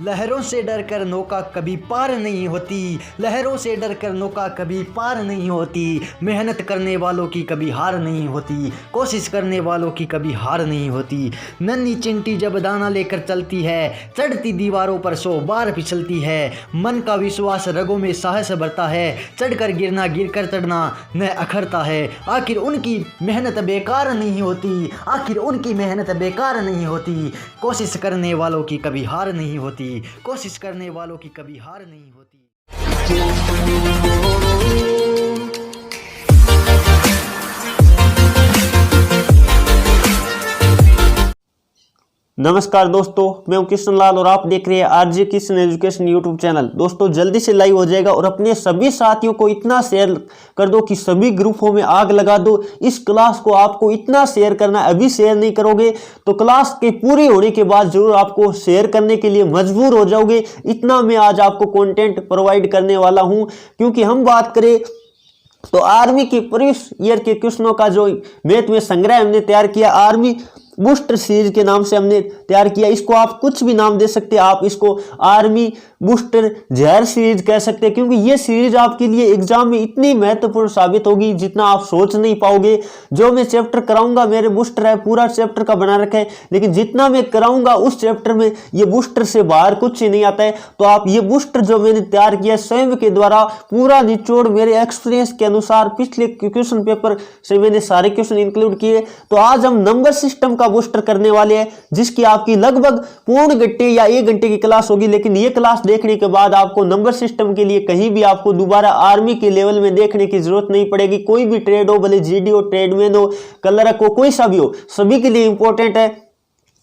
लहरों से डरकर नौका कभी पार नहीं होती, लहरों से डरकर नौका कभी पार नहीं होती। मेहनत करने वालों की कभी हार नहीं होती, कोशिश करने वालों की कभी हार नहीं होती। नन्ही चिंटी जब दाना लेकर चलती है, चढ़ती दीवारों पर 100 बार फिसलती है। मन का विश्वास रगों में साहस भरता है, चढ़कर गिरना गिरकर चढ़ना न अखरता है। आखिर उनकी मेहनत बेकार नहीं होती, आखिर उनकी मेहनत बेकार नहीं होती। कोशिश करने वालों की कभी हार नहीं होती, कोशिश करने वालों की कभी हार नहीं होती। नमस्कार दोस्तों, मैं हूं कृष्ण लाल और आप देख रहे हैं RJ Kishan education YouTube channel. दोस्तों जल्दी से लाइव हो जाएगा और अपने सभी साथियों को इतना शेयर कर दो कि सभी ग्रुपों में आग लगा दो। इस क्लास को आपको इतना शेयर करना है, अभी शेयर नहीं करोगे तो क्लास के पूरी होने के बाद जरूर आपको शेयर करने के लिए मजबूर हो जाओगे। इतना मैं आज आपको कंटेंट प्रोवाइड करने वाला हूं, क्योंकि हम बात करें तो आर्मी के प्रीवियस ईयर के क्वेश्चनों का जो मैथ में संग्रह हमने तैयार किया, आर्मी बूस्टर सीरीज के नाम से हमने तैयार किया। इसको आप कुछ भी नाम दे सकते हैं, आप इसको आर्मी बूस्टर जहर सीरीज कह सकते हैं, क्योंकि ये सीरीज आपके लिए एग्जाम में इतनी महत्वपूर्ण साबित होगी जितना आप सोच नहीं पाओगे। जो मैं चैप्टर कराऊंगा, मेरे बूस्टर है पूरा चैप्टर का बना रखा है, लेकिन जितना मैं कराऊंगा उस चैप्टर में ये बूस्टर से बाहर कुछ ही नहीं आता है। तो आप ये बूस्टर जो मैंने तैयार किया स्वयं के द्वारा, पूरा निचोड़ मेरे एक्सपीरियंस के अनुसार पिछले क्वेश्चन पेपर से मैंने सारे क्वेश्चन इंक्लूड किए। तो आज हम नंबर सिस्टम बूस्टर करने वाले हैं, जिसकी आपकी लगभग पूर्ण घंटे या 1 घंटे की क्लास होगी। लेकिन ये क्लास देखने के बाद आपको नंबर सिस्टम के लिए कहीं भी आपको दोबारा आर्मी के लेवल में देखने की जरूरत नहीं पड़ेगी। कोई भी ट्रेड हो, भले जीडी हो, ट्रेडमैन हो, क्लर्क हो, कोई सा भी हो, सभी के लिए इंपॉर्टेंट है।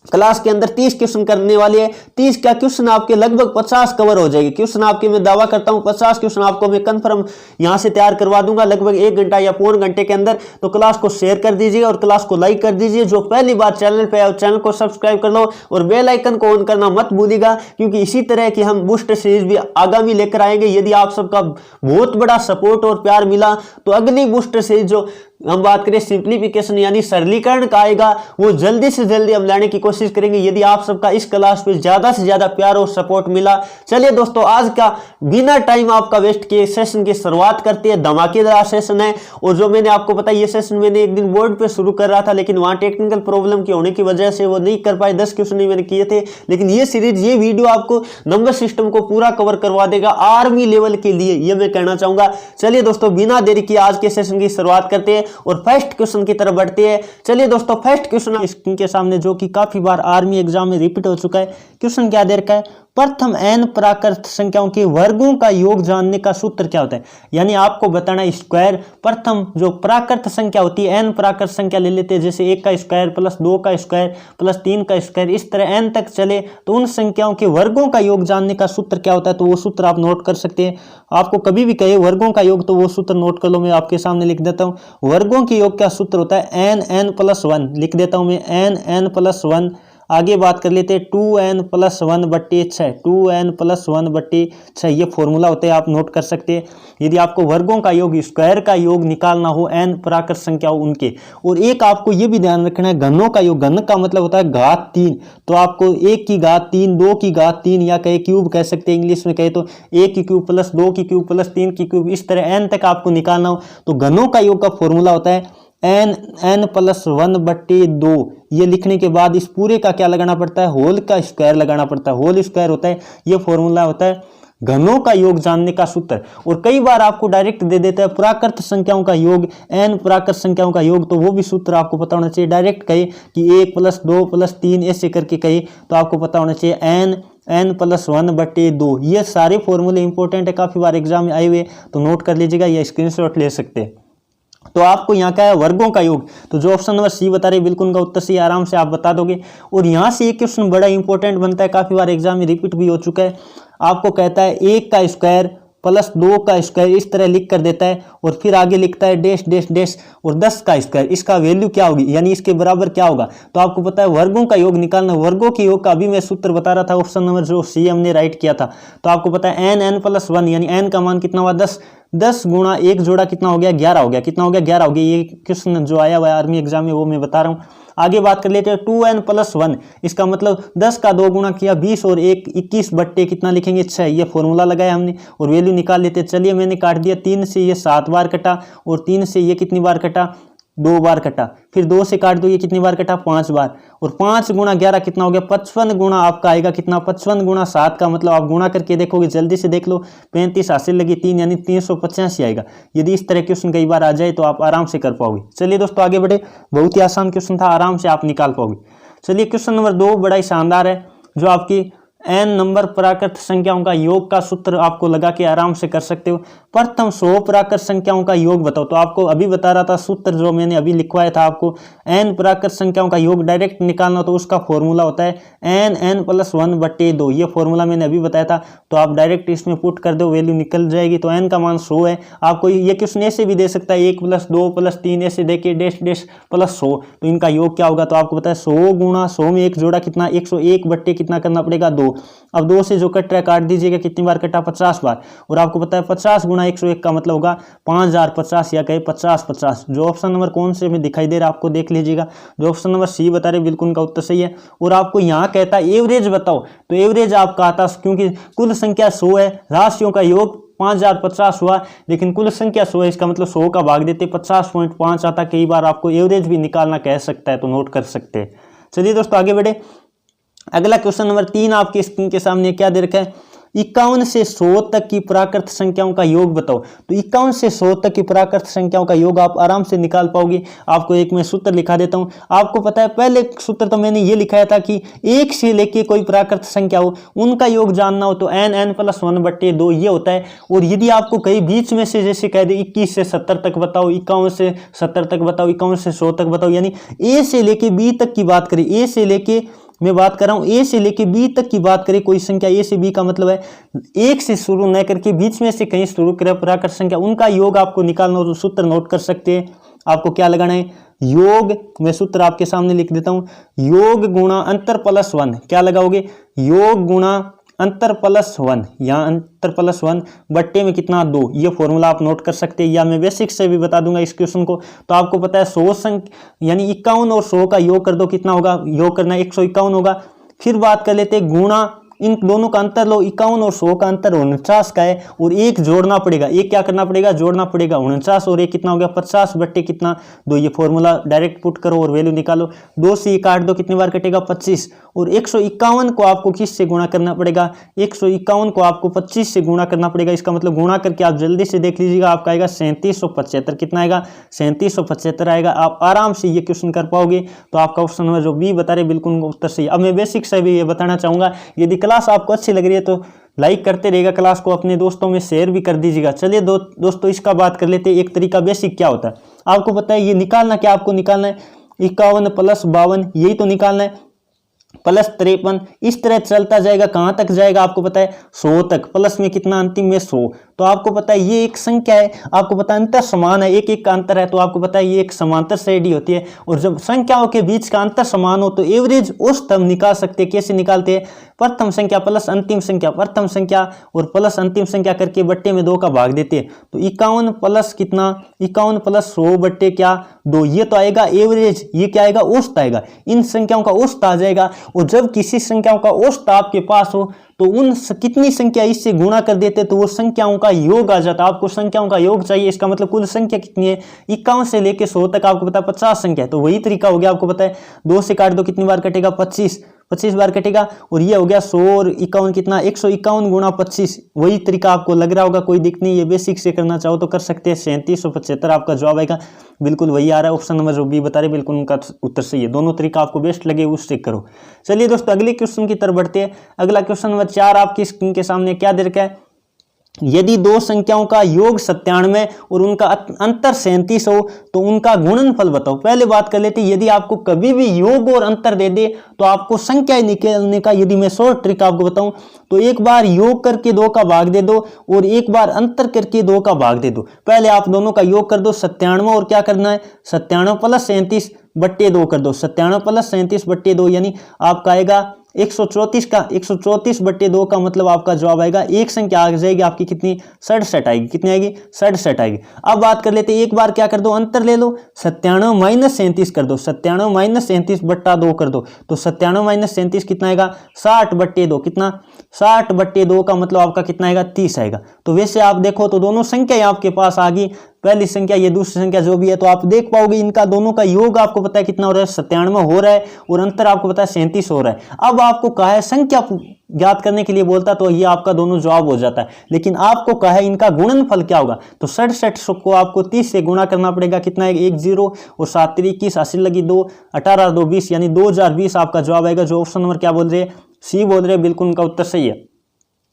क्लास के अंदर 30 क्वेश्चन करने वाले हैं। 30 का क्वेश्चन आपके लगभग 50 कवर हो जाएगी। क्वेश्चन आपके मैं दावा करता हूं 50 क्वेश्चन आपको मैं कंफर्म यहां से तैयार करवा दूंगा लगभग 1 घंटा या पौन घंटे के अंदर। तो क्लास को शेयर कर दीजिए और क्लास को लाइक कर दीजिए। जो पहली बार चैनल पे आए चैनल को सब्सक्राइब कर लो और बेल आइकन को ऑन करना मत भूलिएगा, क्योंकि इसी तरह की हम बूस्टर सीरीज भी आगामी लेकर आएंगे। यदि आप सबका बहुत बड़ा सपोर्ट और प्यार मिला तो अगली बूस्टर सीरीज जो हम बात करें सिंप्लीफिकेशन यानी सरलीकरण का आएगा, वो जल्दी से जल्दी हम लाने की कोशिश करेंगे, यदि आप सबका इस क्लास पे ज्यादा से ज्यादा प्यार और सपोर्ट मिला। चलिए दोस्तों, आज का बिना टाइम आपका वेस्ट किए सेशन की शुरुआत करते हैं। धमाकेदार सेशन है, और जो मैंने आपको बताया ये सेशन मैंने एक दिन बोर्ड पे शुरू कर रहा था, लेकिन वहां टेक्निकल प्रॉब्लम के होने की वजह से वो नहीं कर पाए। 10 क्वेश्चन ही मैंने किए थे, लेकिन ये सीरीज ये वीडियो आपको नंबर सिस्टम को पूरा कवर करवा देगा आर्मी लेवल के लिए, ये मैं कहना चाहूंगा। चलिए दोस्तों, बिना देरी किए आज के सेशन की शुरुआत करते हैं और फर्स्ट क्वेश्चन की तरफ बढ़ते हैं। चलिए दोस्तों, फर्स्ट क्वेश्चन स्क्रीन के सामने जो कि काफी बार आर्मी एग्जाम में रिपीट हो चुका है। क्वेश्चन क्या दे रखा है? प्रथम n प्राकृत संख्याओं के वर्गों का योग जानने का सूत्र क्या होता है। यानी आपको बताना है स्क्वायर, प्रथम जो प्राकृत संख्या होती है, n प्राकृत संख्या ले लेते हैं, जैसे 1 का स्क्वायर प्लस 2 का स्क्वायर प्लस 3 का स्क्वायर, इस तरह n तक चले तो उन संख्याओं के वर्गों का योग जानने का सूत्र क्या होता है। तो वो सूत्र आप नोट कर सकते हैं। आपको कभी भी कहे वर्गों का योग तो वो सूत्र नोट कर लो, मैं आपके सामने लिख देता हूँ। वर्गों के योग का सूत्र होता है n+1, लिख देता हूँ मैं n+1। आगे बात कर लेते हैं 2n+1/6, 2n+1/6 ये फॉर्मूला होता है, आप नोट कर सकते हैं। यदि आपको वर्गों का योग, स्क्वायर का योग निकालना हो n प्राकृत संख्या हो उनके। और एक आपको ये भी ध्यान रखना है, घनों का योग, घन का मतलब होता है घात 3। तो आपको 1 की घात 3, 2 की घात 3 या कहे क्यूब कह सकते हैं, इंग्लिश में कहे तो 1 की क्यूब प्लस 2 की क्यूब प्लस 3 की क्यूब, इस तरह n तक आपको निकालना हो। तो घनों का योग का फॉर्मूला होता है n+1/2। ये लिखने के बाद इस पूरे का क्या लगाना पड़ता है? होल का स्क्वायर लगाना पड़ता है। होल स्क्वायर होता है, ये फॉर्मूला होता है घनों का योग जानने का सूत्र। और कई बार आपको डायरेक्ट दे देता है प्राकृत संख्याओं का योग, n प्राकृत संख्याओं का योग, तो वो भी सूत्र आपको पता होना चाहिए। डायरेक्ट कहे कि 1 + 2 + 3 ऐसे करके कहे तो आपको पता होना चाहिए n+1/2। ये सारे फॉर्मूले इंपॉर्टेंट है, काफी बार एग्जाम में आए हुए, तो नोट कर लीजिएगा या स्क्रीनशॉट ले सकते हैं। तो आपको यहाँ क्या है? वर्गों का योग। तो जो ऑप्शन नंबर सी बता रहे बिल्कुल उनका उत्तर सी आराम से आप बता दोगे। और यहाँ से एक क्वेश्चन बड़ा इंपॉर्टेंट बनता है, काफी बार एग्जाम में रिपीट भी हो चुका है। आपको कहता है 1 का स्क्वायर प्लस 2 का स्क्वायर, इस तरह लिख कर देता है और फिर आगे लिखता है डैश डैश डैश और 10 का स्क्वायर, इसका वैल्यू क्या होगी, यानी इसके बराबर क्या होगा। तो आपको पता है वर्गों का योग निकालना। वर्गों के योग का अभी मैं सूत्र बता रहा था, ऑप्शन नंबर जो सी हमने राइट किया था। तो आपको पता है n+1 यानी n का मान कितना हुआ 10, 10 गुणा 1 जोड़ा कितना हो गया 11 हो गया। कितना हो गया 11 हो गया। ये क्वेश्चन जो आया हुआ है आर्मी एग्जाम में वो मैं बता रहा हूँ। आगे बात कर लेते हैं 2n+1, इसका मतलब 10 का 2 गुणा किया 20 और 1 21 बट्टे कितना लिखेंगे 6। ये फॉर्मूला लगाया हमने और वैल्यू निकाल लेते हैं। चलिए मैंने काट दिया, 3 से ये 7 बार कटा और 3 से ये कितनी बार कटा 2 बार कटा, फिर 2 से काट दो, ये कितनी बार कटा 5 बार, और 5 गुणा 11 कितना हो गया 55 गुणा आपका आएगा कितना 55 गुणा 7 का मतलब आप गुणा करके देखोगे, जल्दी से देख लो, 35 हासिल लगी 3 यानी 385 आएगा। यदि इस तरह क्वेश्चन कई बार आ जाए तो आप आराम से कर पाओगे। चलिए दोस्तों आगे बढ़े, बहुत ही आसान क्वेश्चन था, आराम से आप निकाल पाओगे। चलिए क्वेश्चन नंबर 2 बड़ा ही शानदार है, जो आपकी n नंबर प्राकृत संख्याओं का योग का सूत्र आपको लगा के आराम से कर सकते हो। प्रथम 100 प्राकृत संख्याओं का योग बताओ, तो आपको अभी बता रहा था सूत्र जो मैंने अभी लिखवाया था आपको, n प्राकृत संख्याओं का योग डायरेक्ट निकालना तो उसका फॉर्मूला होता है n+1/2। ये फॉर्मूला मैंने अभी बताया था, तो आप डायरेक्ट इसमें पुट कर दो, वैल्यू निकल जाएगी। तो n का मान 100 है। आपको ये क्वेश्चन ऐसे भी दे सकता है 1 + 2 + 3 ऐसे देके डैश डैश +100, तो इनका योग क्या होगा, तो आपको पता है 100 गुणा 100 में एक जोड़ा कितना 101 बट्टे कितना करना पड़ेगा 2। अब 2 से जो कट रहा है काट दीजिएगा, कितनी बार कटा 50 बार, और आपको पता है 50 गुणा 101 का मतलब होगा 5050 या कहे 5050। जो ऑप्शन नंबर कौन से में दिखाई दे रहा है आपको देख लीजिएगा, जो ऑप्शन नंबर सी बता रहे बिल्कुल उनका उत्तर सही है। और आपको यहाँ कहता है एवरेज बताओ, तो एवरेज आपका आता क्योंकि कुल संख्या 100 है, राशियों का योग 5050 हुआ, लेकिन कुल संख्या 100 है, इसका मतलब 100 का भाग देते 50.5 आता। कई बार आपको एवरेज भी निकालना कह सकता है, तो नोट कर सकते हैं। चलिए दोस्तों आगे बढ़े, अगला क्वेश्चन नंबर 3 आपकी स्क्रीन के सामने क्या दे रखा है, 51 से 100 तक की प्राकृत संख्याओं का योग बताओ। तो 51 से 100 तक की प्राकृत संख्याओं का योग आप आराम से निकाल पाओगे। आपको एक मैं सूत्र लिखा देता हूं। आपको पता है पहले सूत्र तो मैंने ये लिखाया था कि 1 से लेके कोई प्राकृत संख्या हो उनका योग जानना हो तो n+1/2 ये होता है। और यदि आपको कहीं बीच में से जैसे कह दे 21 से 70 तक बताओ, 51 से 70 तक बताओ, 51 से 100 तक बताओ, यानी ए से लेके बी तक की बात करें, ए से लेके मैं बात कर रहा हूं ए से लेके बी तक की बात करें, कोई संख्या ए से बी का मतलब है 1 से शुरू न करके बीच में से कहीं शुरू करें प्राकृत संख्या, उनका योग आपको निकालना हो तो सूत्र नोट कर सकते हैं। आपको क्या लगाना है, योग, मैं सूत्र आपके सामने लिख देता हूं, योग गुणा अंतर +1। क्या लगाओगे, योग गुणा अंतर +1, यहाँ अंतर +1 बट्टे में कितना 2। ये फॉर्मूला आप नोट कर सकते हैं, या मैं बेसिक से भी बता दूंगा इस क्वेश्चन को। तो आपको पता है 100 संख्या यानी 51 और 100 का योग कर दो, कितना होगा, योग करना 151 होगा। फिर बात कर लेते हैं गुणा, इन दोनों का अंतर लो, 51 और 100 का अंतर 49 का है, और एक जोड़ना पड़ेगा, एक क्या करना पड़ेगा, जोड़ना पड़ेगा 49, और एक कितना हो गया 50 बट्टे कितना 2। ये फॉर्मूला डायरेक्ट पुट करो और वैल्यू निकालो, 2 से ये काट दो, कितनी बार कटेगा 25, और 151 को आपको किस से गुणा करना पड़ेगा, 151 को आपको 25 से गुणा करना पड़ेगा। इसका मतलब गुणा करके आप जल्दी से देख लीजिएगा, आपका आएगा 3775। कितना आएगा, 3775 आएगा। आप आराम से ये क्वेश्चन कर पाओगे। तो आपका ऑप्शन नंबर जो बी बता रहे बिल्कुल उत्तर सही। अब मैं बेसिक से भी ये बताना चाहूंगा, यदि क्लास आपको अच्छी लग रही है तो लाइक करते रहेगा, क्लास को अपने दोस्तों में शेयर भी कर दीजिएगा। चलिए दोस्तों इसका बात कर लेते हैं, एक तरीका बेसिक क्या होता है। आपको पता है ये निकालना क्या, आपको निकालना है 51 + 52, यही तो निकालना है, +53। इस तरह चलता जाएगा, कहां तक जाएगा आपको पता है 100 तक, प्लस में कितना अंतिम में 100। तो आपको पता है ये एक संख्या है, आपको पता है अंतर समान है, एक एक का अंतर है, तो आपको पता है ये एक समांतर श्रेणी होती है। और जब संख्याओं के बीच का अंतर समान हो तो एवरेज औसत हम निकाल सकते हैं। कैसे निकालते हैं, प्रथम संख्या प्लस अंतिम संख्या, प्रथम संख्या और प्लस अंतिम संख्या करके बट्टे में 2 का भाग देते हैं। तो 51 प्लस कितना, 51 + 100 बट्टे क्या 2, ये तो आएगा एवरेज, ये क्या आएगा, औसत आएगा। इन संख्याओं का औसत आ जाएगा। और जब किसी संख्याओं का औसत आपके पास हो तो उन कितनी संख्या इससे गुणा कर देते तो वो संख्याओं का योग आ जाता। आपको संख्याओं का योग चाहिए, इसका मतलब कुल संख्या कितनी है, 51 से लेके 100 तक आपको पता है 50 संख्या है। तो वही तरीका हो गया, आपको पता है 2 से काट दो, कितनी बार कटेगा 25 बार कटेगा। और ये हो गया 100 और 51 कितना 151 गुणा 25। वही तरीका आपको लग रहा होगा, कोई दिक्कत नहीं, ये बेसिक से करना चाहो तो कर सकते हैं। 3775 आपका जवाब आएगा, बिल्कुल वही आ रहा है। ऑप्शन नंबर जो बी बता रहे बिल्कुल उनका उत्तर सही है। दोनों तरीका आपको बेस्ट लगे उससे करो। चलिए दोस्तों अगले क्वेश्चन की तरफ बढ़ते हैं। अगला क्वेश्चन नंबर 4 आपकी स्क्रीन के सामने क्या दे रखा है, यदि दो संख्याओं का योग 97 और उनका अंतर 37 हो तो उनका गुणनफल बताओ। पहले बात कर लेते हैं, यदि आपको कभी भी योग और अंतर दे दे तो आपको संख्या निकालने का यदि मैं शॉर्ट ट्रिक आपको बताऊं तो एक बार योग करके 2 का भाग दे दो और एक बार अंतर करके 2 का भाग दे दो। पहले आप दोनों का योग कर दो 97 और क्या करना है 97 + 37 बट्टे 2 कर दो। 97 + 37 बट्टे 2 यानी आपका आएगा 134 का 134/2 का मतलब आपका जवाब आएगा, एक संख्या आ जाएगी आपकी कितनी, 67 आएगी। कितनी आएगी, 67 आएगी। अब बात कर लेते हैं, एक बार क्या कर दो, अंतर ले लो, 97 - 37 कर दो, 97 - 37/2 कर दो, तो 97 - 37 कितना आएगा, 60/2। कितना, 60/2 का मतलब आपका कितना आएगा, 30 आएगा। तो वैसे आप देखो तो दोनों संख्या आपके पास आ गई, पहली संख्या ये दूसरी संख्या जो भी है, तो आप देख पाओगे इनका दोनों का योग आपको पता है कितना हो रहा है, 97 हो रहा है, और अंतर आपको पता है 37 हो रहा है। अब आपको कहा है संख्या ज्ञात करने के लिए बोलता तो ये आपका दोनों जवाब हो जाता है, लेकिन आपको कहा है इनका गुणनफल क्या होगा, तो 67 को आपको 30 से गुणा करना पड़ेगा। कितना है, 1 0 और 7 3 21, 80 लगी 2, 18 2 20, यानी 2020 आपका जवाब आएगा। जो ऑप्शन नंबर क्या बोल रहे हैं, सी बोल रहे हैं, बिल्कुल उनका उत्तर सही है।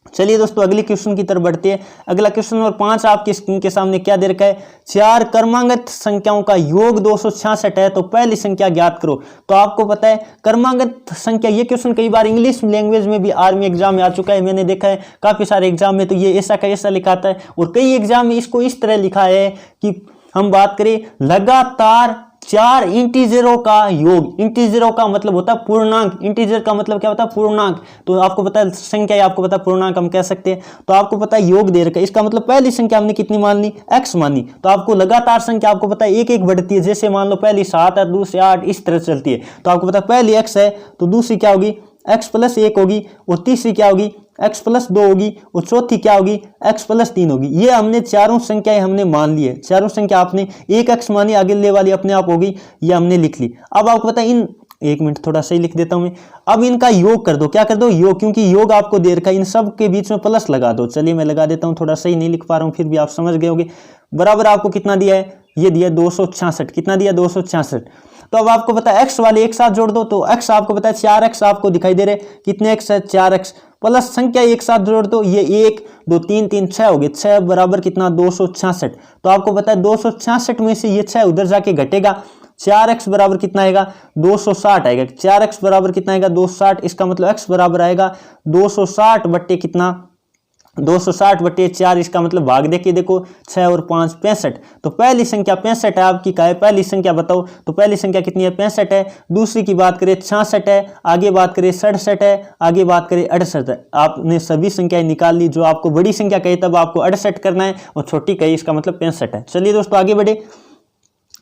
चलिए दोस्तों अगले क्वेश्चन की तरफ बढ़ते हैं। अगला क्वेश्चन नंबर 5 आपकी स्क्रीन के सामने क्या दे रखा है, 4 क्रमांकित संख्याओं का योग 266 है, तो पहली संख्या ज्ञात करो। तो आपको पता है क्रमांकित संख्या, ये क्वेश्चन कई बार इंग्लिश लैंग्वेज में भी आर्मी एग्जाम में आ चुका है, मैंने देखा है काफी सारे एग्जाम में, तो ये ऐसा का ऐसा लिखा आता है, और कई एग्जाम में इसको इस तरह लिखा है कि हम बात करें लगातार 4 इंटीजरों का योग। इंटीजरों का मतलब होता है पूर्णांक, इंटीजर का मतलब क्या होता है, पूर्णांक। तो आपको पता है संख्या, आपको पता है पूर्णांक हम कह सकते हैं, तो आपको पता है योग दे रखा है, इसका मतलब पहली संख्या हमने कितनी मान ली, x मानी। तो आपको लगातार संख्या आपको पता है एक एक बढ़ती है, जैसे मान लो पहली 7 है, दूसरी 8, इस तरह चलती है। तो आपको पता है पहली x है तो दूसरी क्या होगी, x + 1 होगी, और तीसरी क्या होगी, x + 2 होगी, और चौथी क्या होगी, x + 3 होगी। ये हमने चारों संख्याएं हमने मान ली है, चारों संख्या आपने एक x मानी, अगले वाली अपने आप होगी, ये हमने लिख ली। अब आपको पता है इन, एक मिनट थोड़ा सही लिख देता हूं मैं, अब इनका योग कर दो। क्या कर दो, योग, क्योंकि योग आपको दे रखा है, इन सब के बीच में प्लस लगा दो। चलिए मैं लगा देता हूं, थोड़ा सही नहीं लिख पा रहा हूं, फिर भी आप समझ गए होंगे। बराबर आपको कितना दिया है, ये दिया 266। कितना दिया, 266। तो अब आपको पता है x वाले एक साथ जोड़ दो, तो x आपको पता है 4x आपको दिखाई दे रहे, कितने x है, 4x, प्लस संख्या एक साथ जोड़ दो, ये 1 2 3 3 6 हो गए, 6 बराबर कितना, 266। तो आपको पता है 266 में से ये 6 उधर जाके घटेगा, 4x बराबर कितना आएगा, 260 आएगा। 4x बराबर कितना आएगा, 260। इसका मतलब x बराबर आएगा 260 बट्टे कितना, 260/4। इसका मतलब भाग देखिए, देखो 6 और 5 65। तो पहली संख्या 65 है आपकी, का है पहली संख्या बताओ, तो पहली संख्या कितनी है, 65 है। दूसरी की बात करें 66 है, आगे बात करें 67 है, आगे बात करें 68 है। आपने सभी संख्याएं निकाल ली, जो आपको बड़ी संख्या कही तब आपको 68 करना है, और छोटी कही इसका मतलब 65 है। चलिए दोस्तों आगे बढ़े।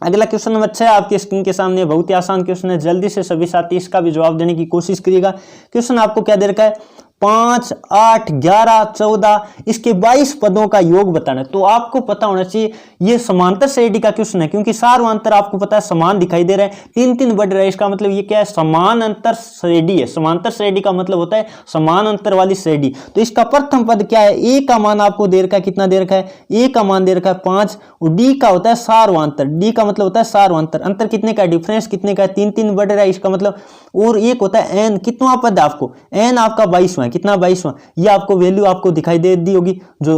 अगला क्वेश्चन नंबर 6 आपकी स्क्रीन के सामने, बहुत ही आसान क्वेश्चन है, जल्दी से सभी साथी इसका भी जवाब देने की कोशिश करिएगा। क्वेश्चन आपको क्या दे रखा है, 5 8 11 14 इसके 22 पदों का योग बताना है। तो आपको पता होना चाहिए ये समांतर श्रेणी का क्वेश्चन है, क्योंकि सार्वंतर आपको पता है समान दिखाई दे रहा है, 3 3 बढ़ रहा है, इसका मतलब ये क्या है, समान अंतर श्रेणी है। समांतर श्रेणी का मतलब होता है समान अंतर वाली श्रेणी। तो इसका प्रथम पद क्या है, ए का मान आपको दे रखा है, कितना दे रखा है, ए का मान दे रखा है 5, और डी का होता है सार्वंतर, डी का मतलब होता है सार्वंतर, अंतर कितने का, डिफरेंस कितने का है, 3 3 बढ़ रहा है, इसका मतलब। और एक होता है एन, कितना पद है आपको, एन आपका 22वां, कितना 22वां, ये आपको वैल्यू आपको दिखाई दे दी होगी, जो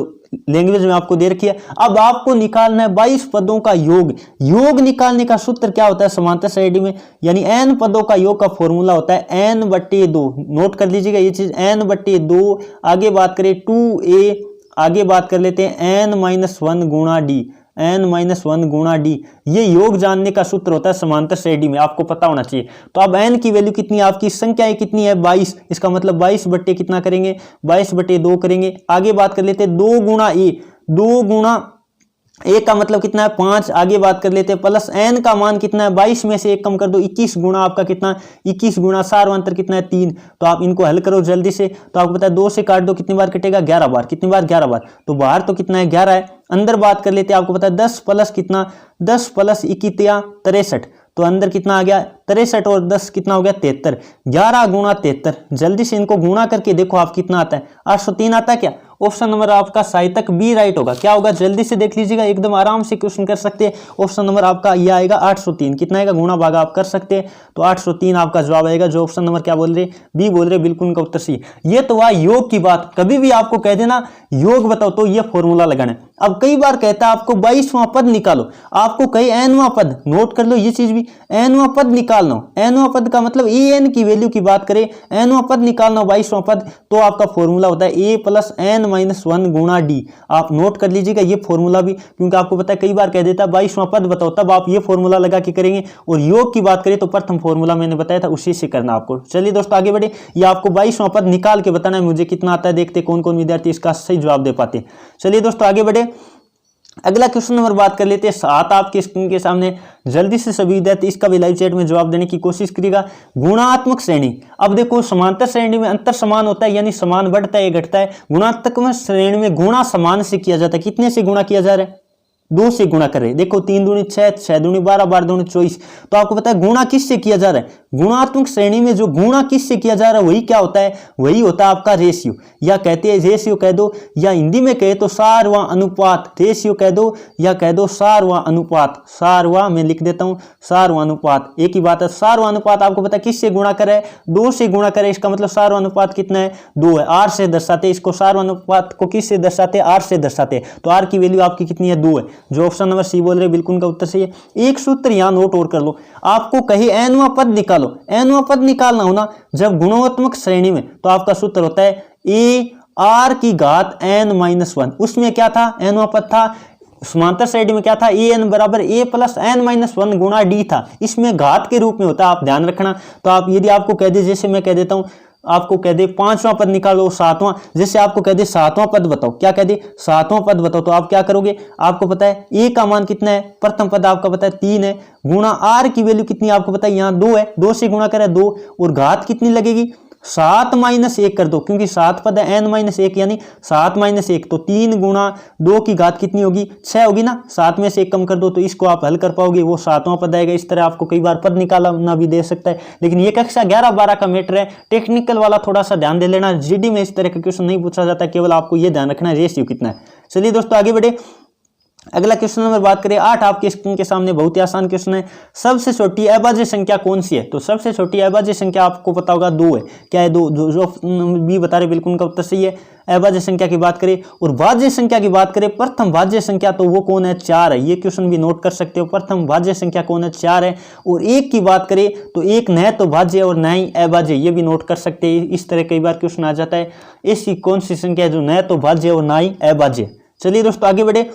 लैंग्वेज में आपको दे रखी है। अब आपको निकालना है 22 पदों का योग। योग निकालने का सूत्र क्या होता है समांतर श्रेणी में, यानी n पदों का योग का फॉर्मूला होता है n/2। नोट कर लीजिएगा ये चीज, n/2। आगे बात करें 2a, आगे बात कर लेते हैं n-1 गुणा d, n-1 गुणा d। ये योग जानने का सूत्र होता है समांतर श्रेणी में, आपको पता होना चाहिए। तो अब n की वैल्यू कितनी है आपकी, संख्या कितनी है 22, इसका मतलब 22 बट्टे कितना करेंगे, 22/2 करेंगे। आगे बात कर लेते हैं 2 गुणा a, 2 गुणा ए का मतलब कितना है 5। आगे बात कर लेते हैं प्लस एन का मान कितना है, 22 में से 1 कम कर दो, 21 गुणा आपका कितना, 21 गुणा सार्वंतर कितना है 3। तो आप इनको हल करो जल्दी से, तो आपको पता है 2 से काट दो, कितनी बार कटेगा, 11 बार। कितनी बार, 11 बार। तो बाहर तो कितना है 11 है, अंदर बात कर लेते हैं, आपको पता है 10 प्लस कितना, 10 प्लस 21 63। तो अंदर कितना आ गया 63, और 10 कितना हो गया 73। 11 गुणा 73, जल्दी से इनको गुणा करके देखो आप कितना आता है, 803 आता है क्या। ऑप्शन नंबर आपका साहित्यक बी राइट होगा। क्या होगा जल्दी से देख लीजिएगा, एकदम आराम से क्वेश्चन कर सकते हैं। ऑप्शन नंबर आपका ये आएगा 803। कितना आएगा, गुणा भागा आप कर सकते हैं, तो 803 आपका जवाब आएगा। जो ऑप्शन नंबर क्या बोल रहे, बी बोल रहे, बिल्कुल उनका उत्तर सही। ये तो हुआ योग की बात। कभी भी आपको कह देना योग बताओ तो ये फॉर्मूला लगाना है। अब कई बार कहता है आपको 22वां पद निकालो, आपको कई एनवां पद, नोट कर लो ये चीज भी, एनवां पद निकालना। एनवां पद का मतलब ए एन की वैल्यू की बात करें, एनवां पद निकालना 22वां पद, तो आपका फॉर्मूला होता है ए प्लस एन n-1 गुणा d। आप नोट कर लीजिएगा ये फॉर्मूला भी, क्योंकि आपको पता है कई बार कह देता है 22वां पद बताओ, तब आप ये फॉर्मूला लगा के करेंगे। और योग की बात करें तो प्रथम फॉर्मूला मैंने बताया था, उसी से करना आपको। चलिए दोस्तों आगे बढ़े, ये आपको 22वां पद निकाल के बताना है मुझे कितना आता है। देखते कौन कौन विद्यार्थी इसका सही जवाब दे पाते। चलिए दोस्तों आगे बढ़े, अगला क्वेश्चन नंबर बात कर लेते हैं 7 आपके स्क्रीन के सामने। जल्दी से सभी विद्यार्थी इसका भी लाइव चैट में जवाब देने की कोशिश करिएगा। गुणात्मक श्रेणी, अब देखो समांतर श्रेणी में अंतर समान होता है, यानी समान बढ़ता है या घटता है। गुणात्मक श्रेणी में गुणा समान से किया जाता है। कितने से गुणा किया जा रहा है? 2 से गुणा कर रहे हैं। देखो 3 दूनी 6, 6 दूनी 12, 12 दूनी 24। तो आपको पता है गुणा किससे किया जा रहा है? गुणात्मक श्रेणी में जो गुणा किससे किया जा रहा है वही क्या होता है? वही होता है आपका रेशियो, या कहते हैं रेशियो कह दो, या हिंदी में कहे तो सार व अनुपात। रेशियो कह दो या कह दो सार व अनुपात। सार व मैं लिख देता हूं, सार व अनुपात एक ही बात है। सार व अनुपात आपको पता है किससे गुणा करे? 2 से गुणा करे। इसका मतलब सार व अनुपात कितना है? 2 है। r से दर्शाते इसको, सार व अनुपात को किससे दर्शाते? r से दर्शाते। तो r की वैल्यू आपकी कितनी है? 2 है। जो ऑप्शन नंबर सी बोल रहे बिल्कुल उनका उत्तर सही है। एक सूत्र यहां नोट और कर लो, आपको कहीं n वां पद निकालो। n वां पद निकालना हो ना जब गुणात्मक श्रेणी में, तो आपका सूत्र होता है a r की घात n-1। उसमें क्या था? n वां पद था। समांतर श्रेणी में क्या था? ए एन बराबर a प्लस n-1 गुणा d था। इसमें घात के रूप में होता है, आप ध्यान रखना। तो आप यदि आपको कह दे, जैसे मैं कह देता हूं, आपको कह दे 5वां पद निकालो, 7वां, जैसे आपको कह दे 7वां पद बताओ, क्या कह दे? 7वां पद बताओ, तो आप क्या करोगे? आपको पता है a का मान कितना है? प्रथम पद आपका पता है 3 है, गुणा r की वैल्यू कितनी आपको पता है? यहाँ 2 है। 2 से गुणा करे 2, और घात कितनी लगेगी? 7-1 कर दो, क्योंकि 7 पद है, n-1 यानी 7-1। तो 3 गुणा 2 की घात कितनी होगी? 6 होगी ना। 7 में से 1 कम कर दो, तो इसको आप हल कर पाओगे, वो 7वां पद आएगा। इस तरह आपको कई बार पद निकालना भी दे सकता है, लेकिन ये कक्षा 11-12 का मैटर है। टेक्निकल वाला थोड़ा सा ध्यान दे लेना, जीडी में इस तरह का क्वेश्चन नहीं पूछा जाता, केवल आपको ये ध्यान रखना है रेशियो कितना है। चलिए दोस्तों आगे बढ़े, अगला क्वेश्चन नंबर बात करें 8 आपके स्क्रीन के सामने। बहुत ही आसान क्वेश्चन है। सबसे छोटी अभाज्य संख्या कौन सी है? तो सबसे छोटी अभाज्य संख्या आपको पता होगा 2 है। क्या है? 2। जो भी बता रहे बिल्कुल उनका उत्तर सही है। अभाज्य संख्या की बात करें, और भाज्य संख्या की बात करें, प्रथम भाज्य संख्या तो वो कौन है? 4 है। ये क्वेश्चन भी नोट कर सकते हो। प्रथम भाज्य संख्या कौन है? 4 है। और 1 की बात करें तो 1 न तो भाज्य और न ही अभाज्य, ये भी नोट कर सकते हैं। इस तरह कई बार क्वेश्चन आ जाता है। ऐसी कौन सी संख्या है जो न तो भाज्य और न ही अभाज्य? चलिए दोस्तों आगे बढ़े,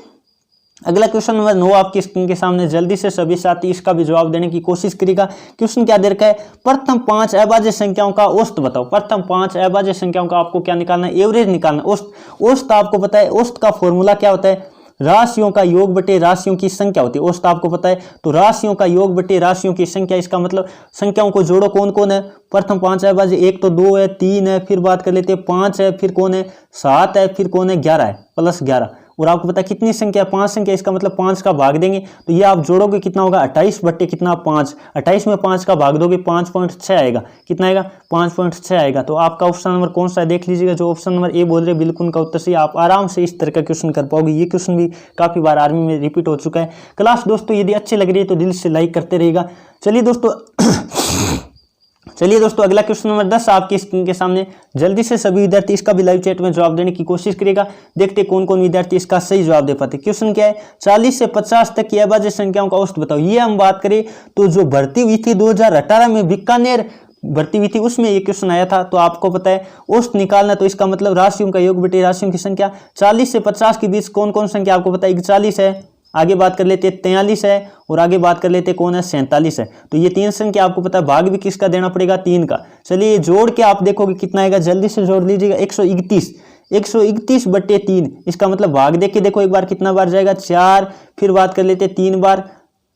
अगला क्वेश्चन नंबर 9 आपकी स्क्रीन के सामने। जल्दी से सभी साथी इसका भी जवाब देने की कोशिश करेगा। क्वेश्चन क्या दे रखा है? प्रथम 5 अभाज्य संख्याओं का औसत बताओ। प्रथम 5 अभाज्य संख्याओं का आपको क्या निकालना है? एवरेज निकालना। औसत आपको पता है, औसत का फॉर्मूला क्या होता है? राशियों का योग बटे राशियों की संख्या होती है। औसत आपको पता है, तो राशियों का योग बटे राशियों की संख्या। इसका मतलब संख्याओं को जोड़ो, कौन कौन है? प्रथम 5 अभाज्य, एक तो 2 है, 3 है, फिर बात कर लेते हैं 5 है, फिर कौन है? 7 है, फिर कौन है? 11 है, प्लस 11। और आपको पता है कितनी संख्या? 5 संख्या। इसका मतलब 5 का भाग देंगे तो ये आप जोड़ोगे कितना होगा? 28 बट्टे कितना? 5। 28 में 5 का भाग दोगे 5.6 आएगा। कितना आएगा? 5.6 आएगा। तो आपका ऑप्शन नंबर कौन सा है देख लीजिएगा। जो ऑप्शन नंबर ए बोल रहे बिल्कुल उनका उत्तर सही। आप आराम से इस तरह का क्वेश्चन कर पाओगे। ये क्वेश्चन भी काफी बार आर्मी में रिपीट हो चुका है। क्लास दोस्तों यदि अच्छी लग रही है तो दिल से लाइक करते रहिएगा। चलिए दोस्तों अगला क्वेश्चन नंबर 10 आपकी स्क्रीन के सामने। जल्दी से सभी विद्यार्थी इसका भी लाइव चैट में जवाब देने की कोशिश करेगा। देखते कौन कौन विद्यार्थी इसका सही जवाब दे पाते। क्वेश्चन क्या है? 40 से 50 तक की अभाज्य संख्याओं का औसत बताओ। ये हम बात करें तो जो भर्ती हुई थी 2018 में, बीकानेर भर्ती हुई थी, उसमें ये क्वेश्चन आया था। तो आपको पता है औसत निकालना, तो इसका मतलब राशियों का योग बटे राशियों की संख्या। 40 से 50 के बीच कौन कौन संख्या आपको पता है? 41 है, आगे बात कर लेते हैं 43 है, और आगे बात कर लेते हैं कौन है? 47 है। तो ये 3 संख्या आपको पता है, भाग भी किसका देना पड़ेगा? 3 का। चलिए जोड़ के आप देखोगे कितना आएगा, जल्दी से जोड़ लीजिएगा। 131 बट्टे 3। इसका मतलब भाग देख के देखो एक बार कितना बार जाएगा? 4। फिर बात कर लेते हैं 3 बार,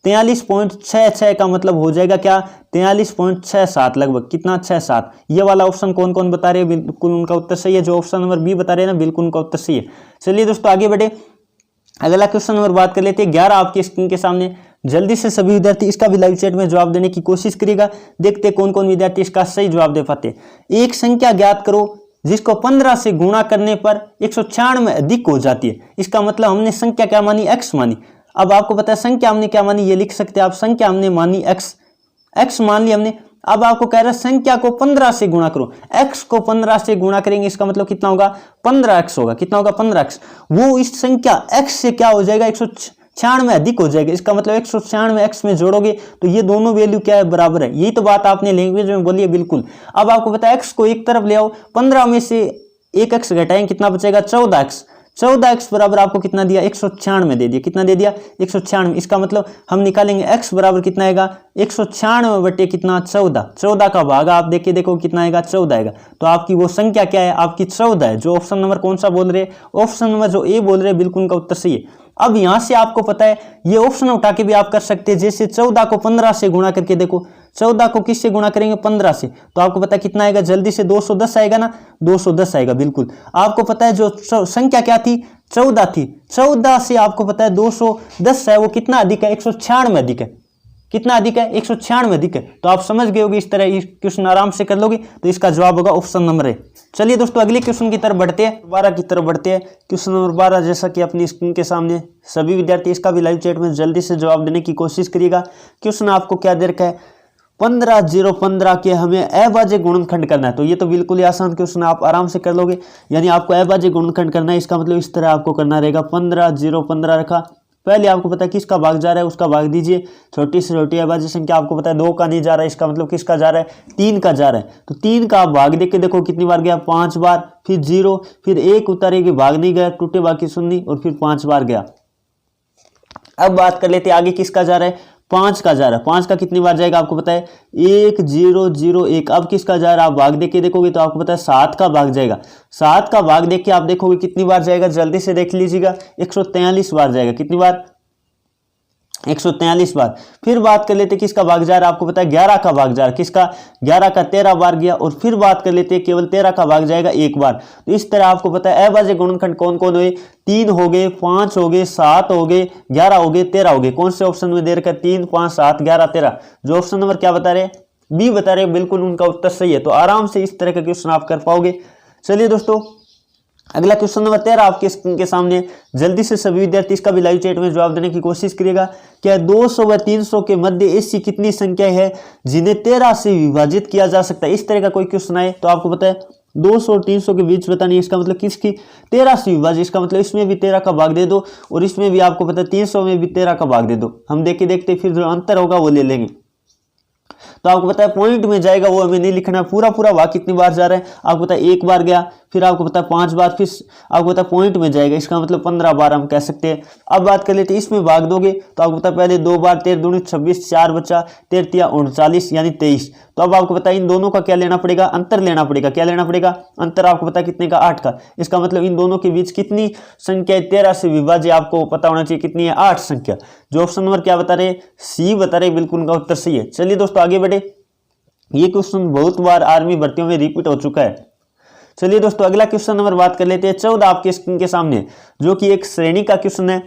43.66 का मतलब हो जाएगा क्या? 43.67 लगभग। कितना? 67। ये वाला ऑप्शन कौन कौन बता रहे हैं बिल्कुल उनका उत्तर सही है। जो ऑप्शन नंबर बी बता रहे हैं ना, बिल्कुल उनका उत्तर सही है। चलिए दोस्तों आगे बढ़े, अगला क्वेश्चन नंबर बात कर लेते हैं 11 आपकी स्क्रीन के सामने। जल्दी से सभी विद्यार्थी इसका भी लाइव चैट में जवाब देने की कोशिश करिएगा। देखते कौन कौन विद्यार्थी इसका सही जवाब दे पाते। एक संख्या ज्ञात करो जिसको 15 से गुणा करने पर 196 अधिक हो जाती है। इसका मतलब हमने संख्या क्या मानी? x मानी। अब आपको पता है संख्या हमने क्या मानी? ये लिख सकते हैं आप, संख्या हमने मानी x मान ली हमने। अब आपको कह रहा है संख्या को 15 से गुणा करो। x को 15 से गुणा करेंगे, इसका मतलब कितना होगा? 15x होगा। कितना होगा? 15x। वो इस संख्या x से क्या हो जाएगा? 196 अधिक हो जाएगा। इसका मतलब 196 में जोड़ोगे तो ये दोनों वैल्यू क्या है? बराबर है। यही तो बात आपने लैंग्वेज में बोली है बिल्कुल। अब आपको पता है x को एक तरफ ले आओ, 15 में से एक एक्स घटाएंगे कितना बचेगा 14x। 14x बराबर आपको कितना दिया 196 दे दिया। कितना दे दिया 196। इसका मतलब हम निकालेंगे x बराबर कितना आएगा 196 बटे कितना 14। 14 का भाग आप देखिए देखो कितना आएगा 14 आएगा। तो आपकी वो संख्या क्या है आपकी 14 है। जो ऑप्शन नंबर कौन सा बोल रहे हैं ऑप्शन नंबर जो ए बोल रहे हैं बिल्कुल उनका उत्तर सही है। अब यहां से आपको पता है ये ऑप्शन उठा के भी आप कर सकते हैं। जैसे 14 को 15 से गुणा करके देखो 14 को किससे गुणा करेंगे 15 से तो आपको पता है कितना आएगा जल्दी से 210 आएगा ना 210 आएगा। बिल्कुल आपको पता है जो संख्या क्या थी 14 थी 14 से आपको पता है 210 है वो कितना अधिक है 196 अधिक है। कितना अधिक है 196 अधिक है। तो आप समझ गए होगे इस तरह क्वेश्चन आराम से कर लोगे तो इसका जवाब होगा ऑप्शन नंबर ए। चलिए दोस्तों अगले क्वेश्चन की तरफ बढ़ते हैं 12 की तरफ बढ़ते हैं। क्वेश्चन नंबर 12 जैसा कि अपनी स्क्रीन के सामने सभी विद्यार्थी इसका भी लाइव चैट में जल्दी से जवाब देने की कोशिश करिएगा। क्वेश्चन आपको क्या दे रखा है 15 के हमें अभाज्य गुणनखंड करना है। तो ये तो बिल्कुल ही आसान क्वेश्चन आप आराम से कर लोगे। यानी आपको अभाज्य गुणनखंड करना है इसका मतलब इस तरह आपको करना रहेगा 15 रखा। पहले आपको पता है किसका भाग जा रहा है उसका भाग दीजिए। छोटी से छोटी अभाज्य संख्या आपको पता है 2 का नहीं जा रहा है इसका मतलब किसका जा रहा है 3 का जा रहा है। तो 3 का आप भाग देख के देखो कितनी बार गया 5 बार फिर 0 फिर 1 उतारेगी भाग नहीं गया टूटे बाकी शून्य और फिर 5 बार गया। अब बात कर लेते आगे किसका जा रहा है 5 का जा रहा है। 5 का कितनी बार जाएगा आपको पता है 1 0 0 1। अब किसका जा रहा है आप भाग देख के देखोगे तो आपको पता है 7 का भाग जाएगा। 7 का भाग देख के आप देखोगे कितनी बार जाएगा जल्दी से देख लीजिएगा 143 बार जाएगा। कितनी बार 143 बार। फिर बात कर लेते किसका भाग जा रहा है आपको पता है 11 का भाग जा रहा है। किसका 11 का 13 बार गया। और फिर बात कर लेते केवल 13 का भाग जाएगा 1 बार। तो इस तरह आपको पता है अभाज्य गुणनखंड कौन कौन हुए 3 हो गए 5 हो गए 7 हो गए 11 हो गए 13 हो गए। कौन से ऑप्शन में दे रखा है 3 5 7 11 13। जो ऑप्शन नंबर क्या बता रहे बी बता रहे बिल्कुल उनका उत्तर सही है। तो आराम से इस तरह का क्वेश्चन आप कर पाओगे। चलिए दोस्तों अगला क्वेश्चन नंबर 13 आपके स्क्रीन के सामने जल्दी से सभी विद्यार्थी इसका भी लाइव चैट में जवाब देने की कोशिश करिएगा। क्या 200 व 300 के मध्य ऐसी कितनी संख्या है जिन्हें 13 से विभाजित किया जा सकता है। इस तरह का कोई क्वेश्चन आए तो आपको पता है 200 और 300 के बीच बतानी है। इसका मतलब किसकी 13 से विभाजित। इसका मतलब इसमें भी 13 का भाग दे दो और इसमें भी आपको पता है 300 में भी 13 का भाग दे दो। हम देखते देखते फिर जो अंतर होगा वो ले लेंगे। तो आपको पता है पॉइंट में जाएगा वो हमें नहीं लिखना पूरा भाग कितनी बार जा रहा है आपको पता है 1 बार गया फिर आपको पता है 5 बार फिर आपको पता है पॉइंट में जाएगा इसका मतलब 15 बार हम कह सकते हैं। अब बात कर लेते हैं इसमें भाग दोगे तो आपको पता है पहले 2 बार 13 दूनी 26 4 बचा 13 39 यानी 23। तो अब आपको पता है इन दोनों का क्या लेना पड़ेगा अंतर लेना पड़ेगा। क्या लेना पड़ेगा अंतर आपको पता है कितने का 8 का। इसका मतलब इन दोनों के बीच कितनी संख्या 13 से विभाज्य आपको पता होना चाहिए कितनी है 8 संख्या। जो ऑप्शन नंबर क्या बता रहे सी बता रहे बिल्कुल उनका उत्तर सही है। चलिए दोस्तों आगे बढ़े। ये क्वेश्चन बहुत बार आर्मी भर्तियों में रिपीट हो चुका है। चलिए दोस्तों अगला क्वेश्चन नंबर बात कर लेते हैं 14 आपके स्क्रीन के सामने जो कि एक श्रेणी का क्वेश्चन है।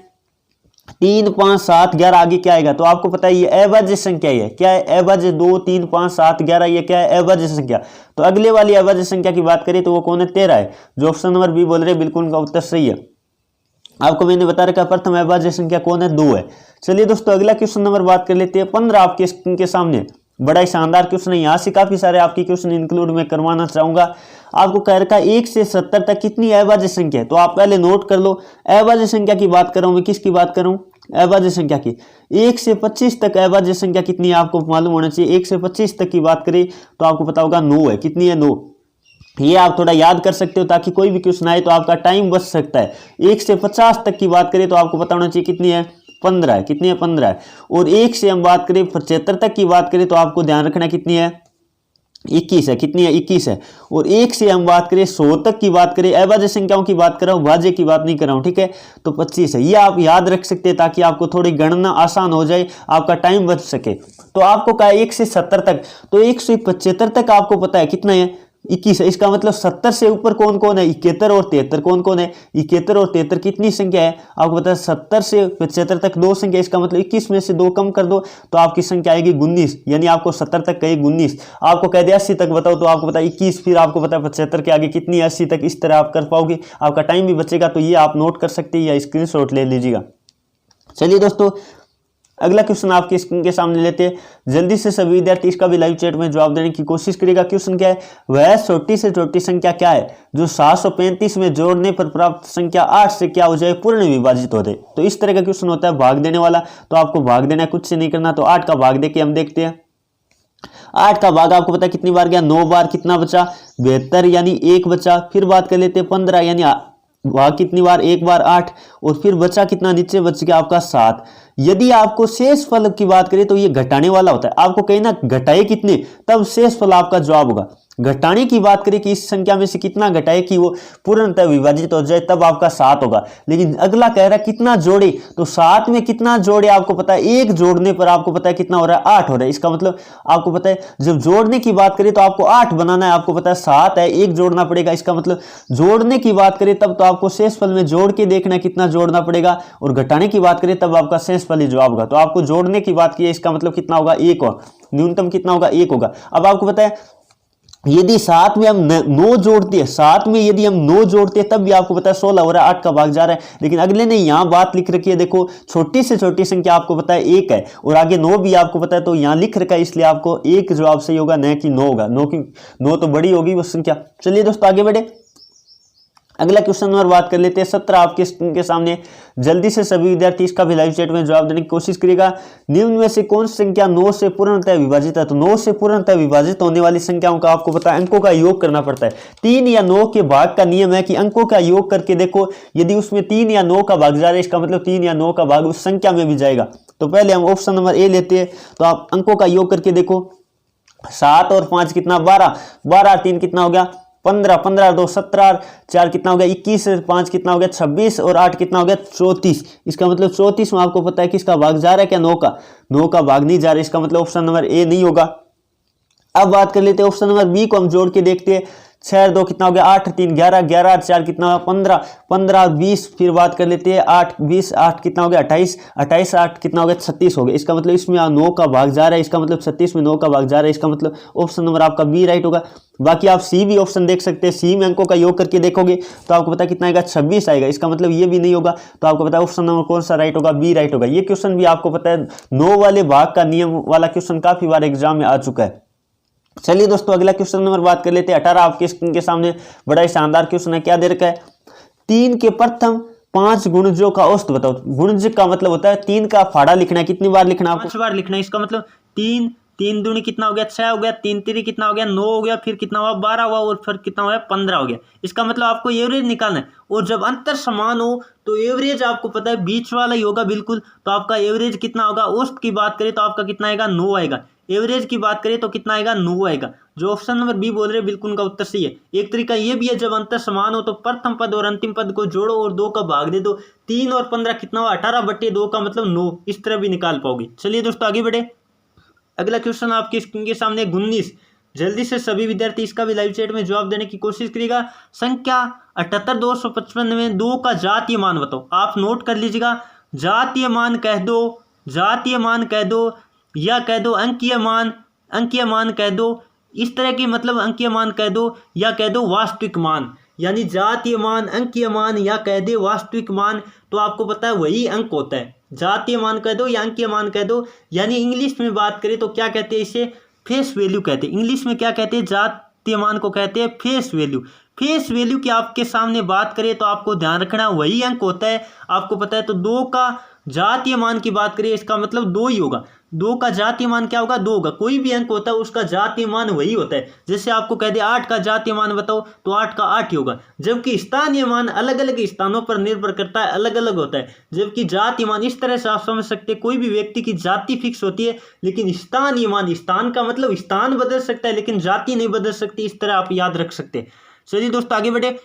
3 5 7 11 आगे क्या आएगा तो आपको पता है ये अभाज्य संख्या है। क्या है अभाज्य 2 3 5 7 11 ये क्या है अभाज्य संख्या। तो अगले वाली अभाज्य संख्या की बात करें तो वो कौन है 13 है। जो ऑप्शन नंबर बी बोल रहे बिल्कुल उनका उत्तर सही है। आपको मैंने बता रखा प्रथम अभाज्य संख्या कौन है 2 है। चलिए दोस्तों अगला क्वेश्चन नंबर बात कर लेते हैं 15 आपके स्क्रीन के सामने। बड़ा ही शानदार क्वेश्चन है। यहाँ से काफी सारे आपके क्वेश्चन इंक्लूड मैं करवाना चाहूंगा। आपको कह रखा 1 से 70 तक कितनी अभाज्य संख्या है। तो आप पहले नोट कर लो अभाज्य संख्या की बात कर रहा हूं मैं किसकी बात कर रहा हूं अभाज्य संख्या की। 1 से 25 तक अभाज्य संख्या कितनी है आपको मालूम होना चाहिए। 1 से 25 तक की बात करें तो आपको पता होगा 9 है। कितनी है 9। ये आप थोड़ा याद कर सकते हो ताकि कोई भी क्वेश्चन आए तो आपका टाइम बच सकता है। 1 से 50 तक की बात करें तो आपको पता होना चाहिए कितनी है 15 है। कितनी है 15 है। और 1 से हम बात करें 75 तक की बात करें तो आपको ध्यान रखना कितनी है 21 है। कितनी है 21 है। और 1 से हम बात करें 100 तक की बात करें अभाज्य संख्याओं की बात कर रहा हूं भाज्य की बात नहीं कर रहा हूं ठीक है। तो 25 है। ये आप याद रख सकते हैं ताकि आपको थोड़ी गणना आसान हो जाए आपका टाइम बच सके। तो आपको कहा 1 से 70 तक तो 175 तक आपको पता है कितना है 21 है। इसका मतलब 70 से ऊपर कौन कौन है 71 और 73 कौन कौन है 71 और 73 कितनी संख्या है आपको पता है 70 से 75 तक 2 संख्या। इसका मतलब 21 में से 2 कम कर दो तो आपकी संख्या आएगी 19 यानी आपको 70 तक कही 19। आपको कह दिया 80 तक बताओ तो आपको पता है 21 फिर आपको पता है 75 के आगे कितनी है 80 तक। इस तरह आप कर पाओगे आपका टाइम भी बचेगा। तो ये आप नोट कर सकते हैं या स्क्रीनशॉट ले लीजिएगा। चलिए दोस्तों अगला क्वेश्चन आपके स्क्रीन के सामने लेते हैं। जल्दी से सभी विद्यार्थी इसका भी लाइव चैट में जवाब देने की कोशिश करिएगा। क्वेश्चन क्या है वह छोटी से छोटी संख्या क्या है जो 735 में जोड़ने पर प्राप्त संख्या 8 से क्या हो जाए पूर्ण विभाजित हो जाए। तो इस तरह का क्वेश्चन होता है भाग देने वाला। तो आपको भाग देना है कुछ से नहीं करना। तो 8 का भाग देके हम देखते हैं 8 का भाग आपको पता है कितनी बार गया, 9 बार, कितना बचा 72 यानी 1 बचा। फिर बात कर लेते हैं 15 यानी भाग कितनी बार, 1 बार 8, और फिर बचा कितना, नीचे बच गया आपका 7। यदि आपको शेष फल की बात करें तो ये घटाने वाला होता है, आपको कहीं ना घटाए कितने तब शेष फल आपका जवाब होगा। घटाने की बात करें कि इस संख्या में से कितना घटाए कि वो पूर्णतः विभाजित हो जाए तब आपका 7 होगा। लेकिन अगला कह रहा है कितना जोड़े, तो 7 में कितना जोड़े आपको पता है, 1 जोड़ने पर आपको पता है कितना हो रहा है, 8 हो रहा है। इसका मतलब आपको पता है जब जोड़ने की बात करें तो आपको 8 बनाना है, आपको पता है 7 है, 1 जोड़ना पड़ेगा। इसका मतलब जोड़ने की बात करें तब तो आपको शेष फल में जोड़ के देखना कितना जोड़ना पड़ेगा, और घटाने की बात करें तब आपका शेष फल ही जवाब होगा। तो आपको जोड़ने की बात की है, इसका मतलब कितना होगा, 1 होगा, न्यूनतम कितना होगा, 1 होगा। अब आपको पता है यदि 7 में हम 9 जोड़ते हैं, 7 में यदि हम 9 जोड़ते हैं तब भी आपको पता है 16 हो रहा है, 8 का भाग जा रहा है। लेकिन अगले ने यहाँ बात लिख रखी है, देखो छोटी से छोटी संख्या आपको पता है 1 है, और आगे 9 भी आपको पता है, तो यहाँ लिख रखा है, इसलिए आपको 1 जवाब सही होगा, न कि 9 होगा। 9 तो बड़ी होगी वो संख्या। चलिए दोस्तों आगे बढ़े, अगला क्वेश्चन नंबर बात कर लेते हैं 17 आपके स्क्रीन के सामने। जल्दी से सभी विद्यार्थी इसका भी लाइव चैट में जवाब देने की कोशिश करिएगा। निम्न में से कौन सी संख्या 9 से पूर्णतः विभाजित है, तो 9 से पूर्णतः विभाजित होने वाली संख्याओं का आपको पता है अंकों का योग करना पड़ता है। 3 या 9 के भाग का नियम है कि अंकों का योग करके देखो, यदि उसमें 3 या 9 का भाग जा रहा है, इसका मतलब 3 या 9 का भाग उस संख्या में भी जाएगा। तो पहले हम ऑप्शन नंबर ए लेते हैं, तो आप अंकों का योग करके देखो, 7 और 5 कितना 12, 12 3 कितना हो गया 15, 15 2 17, 4 कितना हो गया 21, 5 कितना हो गया 26, और 8 कितना हो गया 34। इसका मतलब 34 में आपको पता है किसका भाग जा रहा है, क्या 9 का, 9 का भाग नहीं जा रहा है। इसका मतलब ऑप्शन नंबर ए नहीं होगा। अब बात कर लेते हैं ऑप्शन नंबर बी को, हम जोड़ के देखते हैं। 6 2 कितना हो गया 8, 3 11, 11 4 कितना हो गया 15, 15 20। फिर बात कर लेते हैं 8 20, 8 कितना हो गया 28, 28 8 कितना हो गया 36 हो गया। इसका मतलब इसमें 9 का भाग जा रहा है, इसका मतलब 36 में 9 का भाग जा रहा है। इसका मतलब ऑप्शन नंबर आपका बी राइट होगा। बाकी आप सी भी ऑप्शन देख सकते हैं, सी में अंकों का योग करके देखोगे तो आपको पता कितना आएगा 26 आएगा। इसका मतलब ये भी नहीं होगा, तो आपको पता है ऑप्शन नंबर कौन सा राइट होगा, बी राइट होगा। ये क्वेश्चन भी आपको पता है 9 वाले भाग का नियम वाला क्वेश्चन काफी बार एग्जाम में आ चुका है। चलिए दोस्तों अगला क्वेश्चन नंबर बात कर लेते हैं 18 आपके स्क्रीन के सामने। बड़ा ही शानदार क्वेश्चन है, क्या दे रखा है, 3 के प्रथम 5 गुणजों का औसत बताओ। गुणज का मतलब होता है 3 का फाड़ा लिखना है, कितनी बार लिखना है आपको, 5 बार लिखना है। इसका मतलब 3 3 दूनी कितना हो गया 6 हो गया, 3 3 कितना हो गया 9 हो गया, फिर कितना हुआ 12 हुआ, और फिर कितना हुआ 15 हो गया। इसका मतलब आपको एवरेज निकालना है, और जब अंतर समान हो तो एवरेज आपको पता है बीच वाला ही होगा बिल्कुल। तो आपका एवरेज कितना होगा, औसत की बात करें तो आपका कितना आएगा 9 आएगा। एवरेज की बात करें तो कितना आएगा 9 आएगा। जो ऑप्शन नंबर बी बोल रहे हैं बिल्कुल उनका उत्तर सही है। एक तरीका ये भी है, जब अंतर समान हो तो प्रथम पद और अंतिम पद को जोड़ो और 2 का भाग दे दो। 3 और 15 कितना हुआ 18/2 का मतलब 9, इस तरह भी निकाल पाओगे। चलिए दोस्तों आगे बढ़े, अगला क्वेश्चन आपके स्क्रीन के सामने 19। जल्दी से सभी विद्यार्थी इसका भी लाइव चैट में जवाब देने की कोशिश करिएगा। संख्या 78 में 2 का जातीय मान बताओ। आप नोट कर लीजिएगा, जातीय मान कह दो, जातीय मान कह दो, या कह दो अंकीय मान, अंकीय मान कह दो, इस तरह की मतलब अंकीय मान कह दो, या कह दो वास्तविक मान। यानी जातीय मान, अंकीय मान, या कह दे वास्तविक मान, तो आपको पता है वही अंक होता है। जातीय मान कह दो या अंकीय मान कह दो, यानी इंग्लिश में बात करें तो क्या कहते हैं, इसे फेस वैल्यू कहते हैं। इंग्लिश में क्या कहते हैं, जातीय मान को कहते हैं फेस वैल्यू। फेस वैल्यू की आपके सामने बात करें तो आपको ध्यान रखना वही अंक होता है। आपको पता है तो 2 का जातीय मान की बात करें, इसका मतलब 2 ही होगा। 2 का जातीय मान क्या होगा, 2 होगा। कोई भी अंक होता है उसका जातीय मान वही होता है। जैसे आपको कह दे 8 का जातीय मान बताओ, तो 8 का 8 ही होगा। जबकि स्थानीय मान अलग अलग स्थानों पर निर्भर करता है, अलग अलग होता है। जबकि जातीय मान इस तरह से आप समझ सकते हैं, कोई भी व्यक्ति की जाति फिक्स होती है, लेकिन स्थानीय मान, स्थान का मतलब स्थान बदल सकता है लेकिन जाति नहीं बदल सकती। इस तरह आप याद रख सकते हैं। चलिए दोस्तों आगे बढ़े,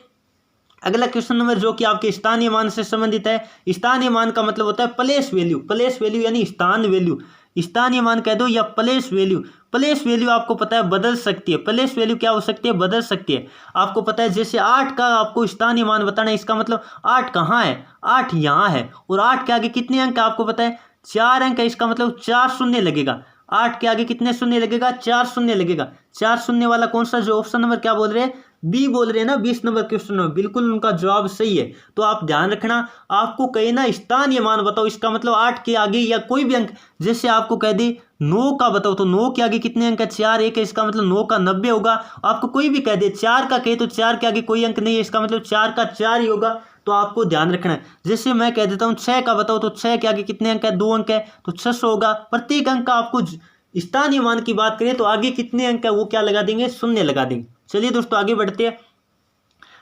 अगला क्वेश्चन नंबर जो कि आपके स्थानीय मान से संबंधित है। स्थानीय मान का मतलब होता है प्लेस वैल्यू। प्लेस वैल्यू यानी स्थान वैल्यू, स्थानीय मान कह दो या प्लेस वैल्यू। प्लेस वैल्यू आपको पता है बदल सकती है। प्लेस वैल्यू क्या हो सकती है, बदल सकती है। आपको पता है जैसे 8 का आपको स्थानीय मान बताना है, इसका मतलब 8 कहाँ है, 8 यहाँ है, और 8 के आगे कितने अंक आपको पता है 4 अंक है। इसका मतलब 4 शून्य लगेगा। 8 के आगे कितने शून्य लगेगा, 4 शून्य लगेगा। 4 शून्य वाला कौन सा, जो ऑप्शन नंबर क्या बोल रहे हैं, बी बोल रहे हैं ना 20 नंबर क्वेश्चन में, बिल्कुल उनका जवाब सही है। तो आप ध्यान रखना, आपको कहे ना स्थानीय मान बताओ, इसका मतलब 8 के आगे या कोई भी अंक, जैसे आपको कह दे 9 का बताओ, तो 9 के आगे कितने अंक है, 4 1 है, इसका मतलब 9 का 90 होगा। आपको कोई भी कह दे 4 का कहे तो 4 के आगे कोई अंक नहीं है, इसका मतलब 4 का 4 ही होगा। तो आपको ध्यान रखना है। जैसे मैं कह देता हूँ 6 का बताओ, तो 6 के आगे कितने अंक है, 2 अंक है, तो 600 होगा। प्रत्येक अंक का आपको स्थानीय मान की बात करें तो आगे कितने अंक है वो क्या लगा देंगे, शून्य लगा देंगे। चलिए दोस्तों आगे बढ़ते हैं।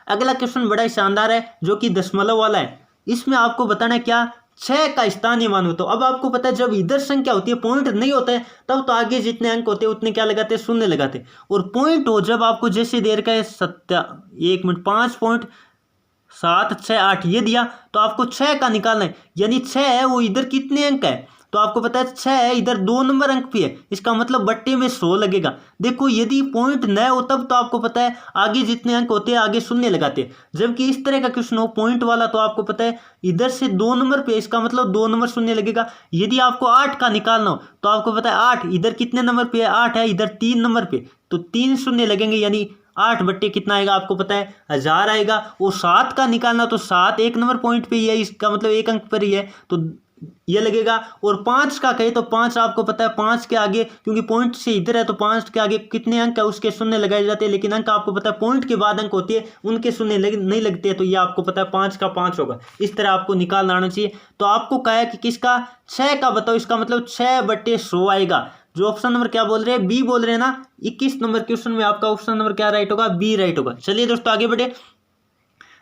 अगला क्वेश्चन बड़ा ही शानदार है जो कि दशमलव वाला है। इसमें आपको बताना है क्या, 6 का स्थानीय मान हो। तो अब आपको पता है जब इधर संख्या होती है, पॉइंट नहीं होता है, तब तो आगे जितने अंक होते हैं उतने क्या लगाते हैं, शून्य लगाते हैं। और पॉइंट हो जब आपको जैसे देर का है 5.768 ये दिया, तो आपको 6 का निकालना है। यानी 6 है वो इधर कितने अंक है, तो आपको पता है 6 है इधर 2 नंबर अंक पे है, इसका मतलब बट्टे में 100 लगेगा। देखो यदि पॉइंट न हो तब तो आपको पता है आगे जितने अंक होते हैं आगे शून्य लगाते हैं। जबकि इस तरह का क्वेश्चन हो पॉइंट वाला तो आपको पता है इधर से 2 नंबर पे, इसका मतलब 2 नंबर शून्य लगेगा। यदि आपको 8 का निकालना हो तो आपको पता है 8 इधर कितने नंबर पे है, 8 है इधर 3 नंबर पे, तो 3 शून्य लगेंगे। यानी 8 बट्टे कितना आएगा आपको पता है 1000 आएगा। और 7 का निकालना तो 7 एक नंबर पॉइंट पे ही है, इसका मतलब एक अंक पर ही है, तो ये लगेगा। और 5 का कहे तो 5 आपको पता है 5 के आगे, क्योंकि पॉइंट से इधर है तो 5 के आगे कितने अंक है उसके शून्य लगाए जाते हैं, लेकिन अंक आपको पता है पॉइंट के बाद अंक होती है उनके शून्य नहीं लगते हैं, तो ये आपको पता है 5 का 5 होगा। इस तरह आपको निकालना आना चाहिए। तो आपको कहा है कि किसका, 6 का बताओ, इसका मतलब 6/100 आएगा। जो ऑप्शन नंबर क्या बोल रहे हैं, बी बोल रहे हैं ना। 21 नंबर क्वेश्चन में आपका ऑप्शन नंबर क्या राइट होगा, बी राइट होगा। चलिए दोस्तों आगे बढ़े।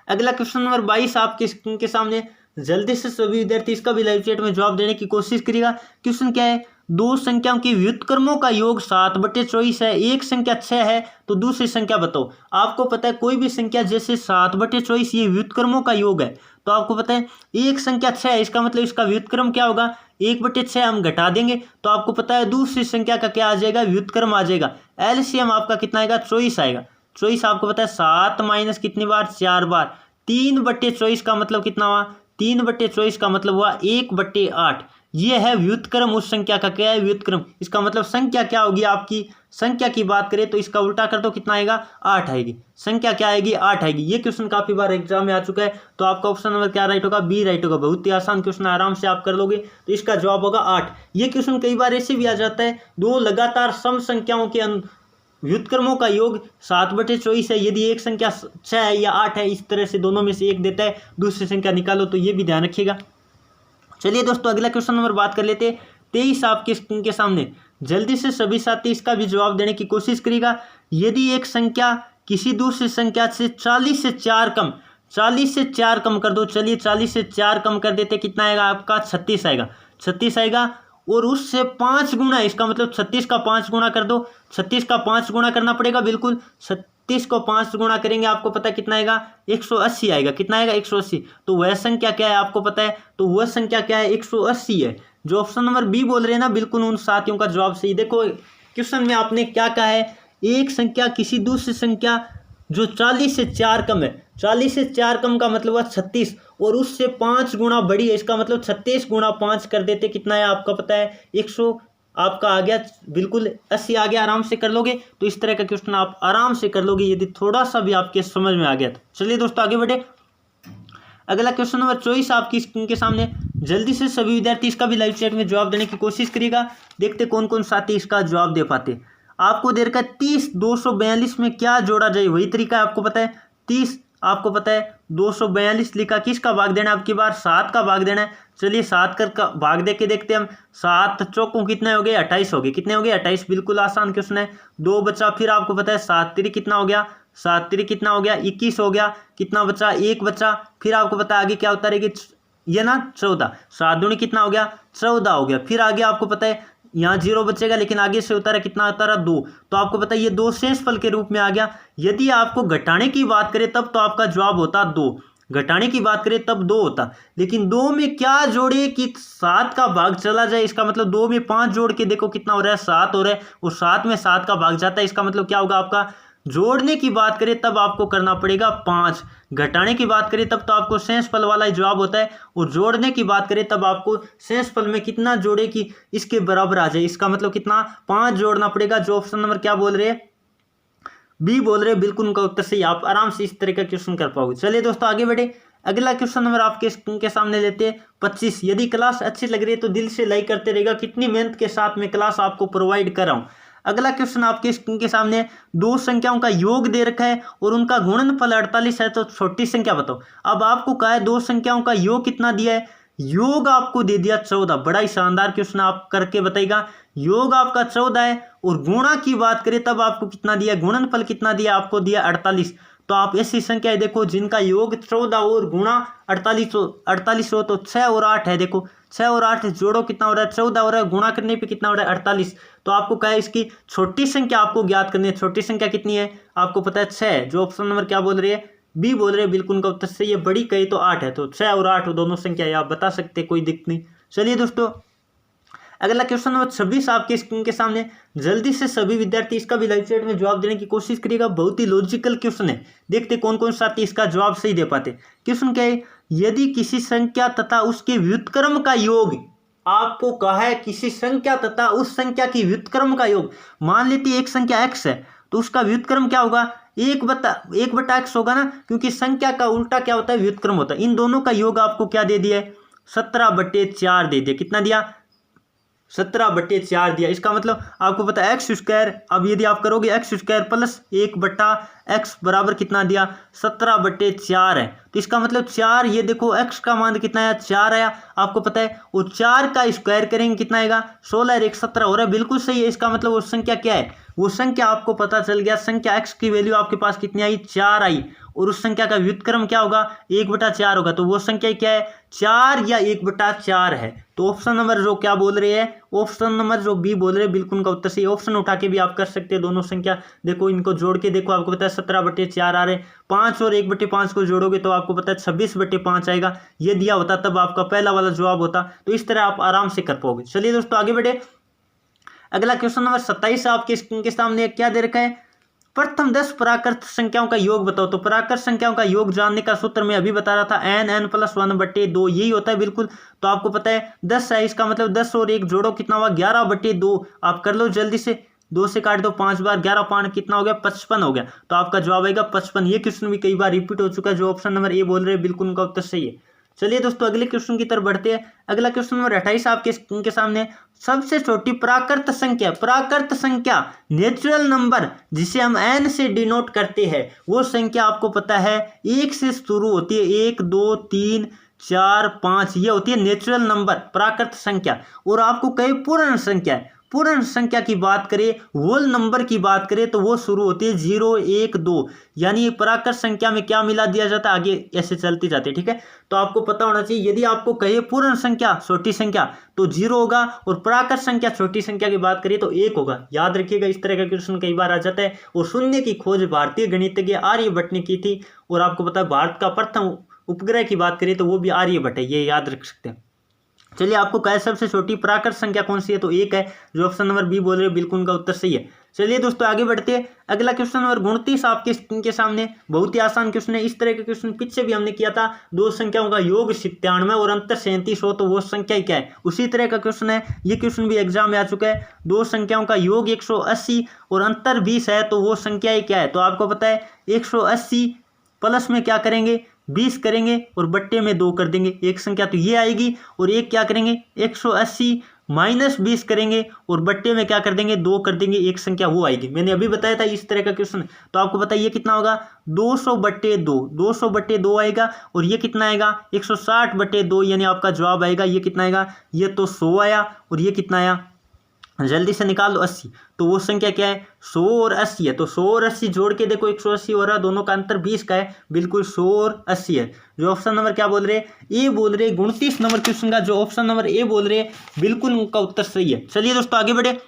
अगला क्वेश्चन नंबर 22 आपके सामने। जल्दी से सभी विद्यार्थी इसका भी लाइव चैट में जवाब देने की कोशिश करिएगा। क्वेश्चन क्या है, दो संख्याओं के व्युत्क्रमों का योग 7/24 है, एक संख्या 6 है, तो दूसरी संख्या बताओ। आपको पता है कोई भी संख्या जैसे 7/24 ये व्युत्क्रमों का योग है, तो आपको पता है एक संख्या 6 है, इसका मतलब इसका व्युत्क्रम क्या होगा, 1/6 हम घटा देंगे तो आपको पता है दूसरी संख्या का क्या आ जाएगा, व्युत्क्रम आ जाएगा। एलसीएम आपका कितना आएगा, 24 आएगा। 24 आपको पता है 7 माइनस कितनी बार, 4 बार। 3/24 का मतलब कितना हुआ, 3/24 का मतलब हुआ 1/8। ये है व्युत्क्रम उस संख्या का, क्या है व्युत्क्रम। इसका मतलब संख्या क्या होगी आपकी, संख्या की बात करें तो इसका उल्टा कर दो, कितना आएगा, 8 आएगी। संख्या क्या आएगी, 8 आएगी। ये क्वेश्चन काफी बार एग्जाम में आ चुका है, तो आपका ऑप्शन नंबर क्या राइट होगा, बी राइट होगा। बहुत ही आसान क्वेश्चन, आराम से आप कर लोगे, तो इसका जवाब होगा 8। ये क्वेश्चन कई बार ऐसे भी आ जाता है, दो लगातार सम संख्याओं के व्युत्क्रमों का योग 7/24 है, यदि एक संख्या 6 है या 8 है, इस तरह से दोनों में से एक देता है, दूसरी संख्या निकालो, तो ये भी ध्यान रखिएगा। चलिए दोस्तों अगला क्वेश्चन नंबर बात कर लेते हैं। 23 आपके स्क्रीन के सामने। जल्दी से सभी साथी इसका भी जवाब देने की कोशिश करिएगा। यदि एक संख्या किसी दूसरी संख्या से 40 से 4 कम, 40 से 4 कम कर दो। चलिए 40 से 4 कम कर देते, कितना आएगा आपका, 36 आएगा। 36 आएगा और उससे 5 गुना, इसका मतलब 36 का 5 गुना कर दो। 36 का 5 गुना करना पड़ेगा, बिल्कुल। 36 को 5 गुना करेंगे, आपको पता है कितना आएगा, 180 आएगा। कितना आएगा, 180। तो वह संख्या क्या है आपको पता है, तो वह संख्या क्या है, 180 है। जो ऑप्शन नंबर बी बोल रहे हैं ना, बिल्कुल उन साथियों का जवाब सही। देखो क्वेश्चन में आपने क्या कहा है, एक संख्या किसी दूसरी संख्या जो 40 से 4 कम है, 40 से 4 कम का मतलब हुआ 36, और उससे 5 गुना बड़ी है, इसका मतलब 36 गुणा 5 कर देते, कितना है आपका पता है, 100 आपका आ गया, बिल्कुल 80 आ गया। आराम से कर लोगे, तो इस तरह का क्वेश्चन आप आराम से कर लोगे यदि थोड़ा सा भी आपके समझ में आ गया तो। चलिए दोस्तों आगे बढ़े। अगला क्वेश्चन नंबर 24 आपकी स्क्रीन के सामने। जल्दी से सभी विद्यार्थी इसका भी लाइव चैट में जवाब देने की कोशिश करिएगा। देखते कौन कौन साथी इसका जवाब दे पाते। आपको दे रखा है 30 242 में क्या जोड़ा जाए, वही तरीका है आपको पता है। 30 आपको पता है 242 लिखा, किसका भाग देना है आपकी बार, 7 का भाग देना है। चलिए 7 का भाग दे के देखते हैं हम। 7 चौकों कितने हो गए, 28 हो गए। कितने हो गए, 28। बिल्कुल आसान क्वेश्चन है। 2 बचा, फिर आपको पता है 7 3 कितना हो गया, 7 3 कितना हो गया, 21 हो गया। कितना बचा, 1 बचा। फिर आपको पता है आगे क्या होता रहेगी, ये ना 14। 7 दूनी कितना हो गया, 14 हो गया। फिर आगे आपको पता है यहाँ 0 बचेगा, लेकिन आगे से उतारा कितना उतारा, 2। तो आपको पता है ये 2 शेषफल के रूप में आ गया। यदि आपको घटाने की बात करें तब तो आपका जवाब होता 2। घटाने की बात करें तब 2 होता, लेकिन 2 में क्या जोड़े कि 7 का भाग चला जाए, इसका मतलब 2 में 5 जोड़ के देखो कितना हो रहा है, 7 हो रहा है। और 7 में 7 का भाग जाता है, इसका मतलब क्या होगा आपका, जोड़ने की बात करें तब आपको करना पड़ेगा 5। घटाने की बात करें तब तो आपको शेषफल वाला ही जवाब होता है, और जोड़ने की बात करें तब आपको शेषफल में कितना जोड़े कि इसके बराबर आ जाए, इसका मतलब कितना, 5 जोड़ना पड़ेगा। जो ऑप्शन नंबर क्या बोल रहे हैं, बी बोल रहे हैं, बिल्कुल उनका उत्तर सही। आप आराम से इस तरह का क्वेश्चन कर पाओगे। चलिए दोस्तों आगे बढ़े। अगला क्वेश्चन नंबर आपके के सामने लेते हैं 25। यदि क्लास अच्छी लग रही है तो दिल से लाइक करते रहेगा, कितनी मेहनत के साथ में क्लास आपको प्रोवाइड कर रहा हूँ। अगला क्वेश्चन आपके स्क्रीन के सामने, दो संख्याओं का योग दे रखा है और उनका गुणनफल 48 है, तो छोटी संख्या बताओ। अब आपको कहा है दो संख्याओं का योग कितना दिया है, योग आपको दे दिया 14। बड़ा ही शानदार क्वेश्चन, आप करके बताइएगा। योग आपका 14 है और गुणा की बात करें तब आपको कितना दिया, गुणनफल कितना दिया, आपको दिया 48। तो आप ऐसी संख्या देखो जिनका योग 14 और गुणा 48 हो तो 6 और 8 है। देखो 6 और 8 जोड़ो कितना हो रहा है, 14 हो रहा है, गुणा करने पे कितना हो रहा है, 48। तो आपको क्या है, इसकी छोटी संख्या आपको ज्ञात करनी है। छोटी संख्या कितनी है आपको पता है 6, जो ऑप्शन नंबर क्या बोल रही है, बी बोल रहे हैं, बिल्कुल उनका उत्तर सही है। बड़ी कही तो 8 है, तो 6 और 8 दोनों संख्या है, आप बता सकते, कोई दिक्कत नहीं। चलिए दोस्तों अगला क्वेश्चन नंबर 26 आपके स्क्रीन के सामने, जल्दी से सभी विद्यार्थी इसका भी लाइव चैट में जवाब देने की कोशिश करिएगा। बहुत ही लॉजिकल क्वेश्चन है, देखते कौन कौन साथी इसका जवाब सही दे पाते। क्वेश्चन क्या है, यदि किसी संख्या तथा उसके व्युत्क्रम का योग, आपको कहा है किसी संख्या तथा उस संख्या की व्युत्क्रम का योग, मान लेती एक संख्या x है तो उसका व्युत्क्रम क्या होगा, 1 बटा x होगा ना, क्योंकि संख्या का उल्टा क्या होता है, व्युत्क्रम होता है। इन दोनों का योग आपको क्या दे दिया है, 17/4 दे दिया। कितना दिया, 17/4 दिया। इसका मतलब आपको पता है एक्स स्क्वायर, अब यदि आप करोगे एक्स स्क्वायर प्लस 1/x बराबर कितना दिया, 17/4 है। तो इसका मतलब 4, ये देखो x का मान कितना आया, 4 आया आपको पता है, और 4 का स्क्वायर करेंगे कितना आएगा, 16 और 1 17 हो रहा है, बिल्कुल सही है। इसका मतलब वो संख्या क्या है, वो संख्या आपको पता चल गया, संख्या x की वैल्यू आपके पास कितनी आई, 4 आई, और उस संख्या का व्युत्क्रम क्या होगा, 1/4 होगा। तो वो संख्या क्या है, 4 या 1/4 है। तो ऑप्शन नंबर जो क्या बोल रहे हैं, ऑप्शन नंबर जो बी बोल रहे हैं, बिल्कुल उनका उत्तर सही। ऑप्शन उठा के भी आप कर सकते हैं, दोनों संख्या देखो इनको जोड़ के देखो, आपको पता है 17/4 आ रहे, 5 और 1/5 को जोड़ोगे तो आपको पता है 26/5 आएगा। ये दिया होता तब आपका पहला वाला जवाब होता। तो इस तरह आप आराम से कर पाओगे। चलिए दोस्तों आगे बढ़े, अगला क्वेश्चन नंबर 27 आपके स्क्रीन के सामने क्या दे रखा है, प्रथम 10 प्राकृत संख्याओं का योग बताओ। तो प्राकृत संख्याओं का योग जानने का सूत्र मैं अभी बता रहा था, n+1/2 यही होता है बिल्कुल। तो आपको पता है 10 है, इसका मतलब 10 और 1 जोड़ो कितना हुआ, 11/2। आप कर लो जल्दी से, 2 से काट दो 5 बार, 11 5 कितना हो गया, 55 हो गया। तो आपका जवाब आएगा 55। ये क्वेश्चन भी कई बार रिपीट हो चुका है, जो ऑप्शन नंबर ए बोल रहे हैं, बिल्कुल उनका उत्तर सही है। चलिए दोस्तों अगले क्वेश्चन की तरफ बढ़ते हैं। अगला क्वेश्चन नंबर 28 आपके स्क्रीन के सामने, सबसे छोटी प्राकृत संख्या नेचुरल नंबर जिसे हम n से डिनोट करते हैं, वो संख्या आपको पता है 1 से शुरू होती है, 1 2 3 4 5, ये होती है नेचुरल नंबर प्राकृत संख्या। और आपको कई पूर्ण संख्या की बात करें, होल नंबर की बात करें, तो वो शुरू होती है 0 1 2, यानी प्राकृत संख्या में क्या मिला दिया जाता है, आगे ऐसे चलती जाती है। ठीक है, तो आपको पता होना चाहिए, यदि आपको कहे पूर्ण संख्या छोटी संख्या तो 0 होगा, और प्राकृत संख्या छोटी संख्या की बात करिए तो 1 होगा। याद रखिएगा, इस तरह का क्वेश्चन कई बार आ जाता है। और शून्य की खोज भारतीय गणितज्ञ आर्यभट्ट ने की थी, और आपको पता है भारत का प्रथम उपग्रह की बात करिए तो वो भी आर्यभट्ट है, ये याद रख सकते हैं। चलिए आपको कहे सबसे छोटी प्राकृत संख्या कौन सी है, तो 1 है, जो ऑप्शन नंबर बी बोल रहे हैं, बिल्कुल उनका उत्तर सही है। चलिए दोस्तों आगे बढ़ते हैं। अगला क्वेश्चन नंबर 29 आपके स्क्रीन के सामने, बहुत ही आसान क्वेश्चन है। इस तरह के क्वेश्चन पीछे भी हमने किया था, दो संख्याओं का योग 97 और अंतर 37 हो तो वो संख्या क्या है, उसी तरह का क्वेश्चन है। ये क्वेश्चन भी एग्जाम में आ चुका है, दो संख्याओं का योग 180 और अंतर 20 है तो वो संख्या क्या है। तो आपको पता है 180 प्लस में क्या करेंगे, 20 करेंगे और बट्टे में 2 कर देंगे, एक संख्या तो ये आएगी। और एक क्या करेंगे, 180 माइनस 20 करेंगे और बट्टे में क्या कर देंगे, 2 कर देंगे, एक संख्या वो आएगी। मैंने अभी बताया था इस तरह का क्वेश्चन। तो आपको पता है ये कितना होगा, 200/2 आएगा। और ये कितना आएगा, 160/2, यानी आपका जवाब आएगा ये कितना आएगा, ये तो 100 आया। और ये कितना आया, जल्दी से निकाल लो, 80। तो वो संख्या क्या है, 100 और 80 है। तो 100 और 80 जोड़ के देखो 180 हो रहा है, दोनों का अंतर 20 का है, बिल्कुल 100 और 80 है। जो ऑप्शन नंबर क्या बोल रहे हैं, ए बोल रहे हैं। 29 नंबर क्वेश्चन का जो ऑप्शन नंबर ए बोल रहे हैं, बिल्कुल उनका उत्तर सही है। चलिए दोस्तों आगे बढ़े।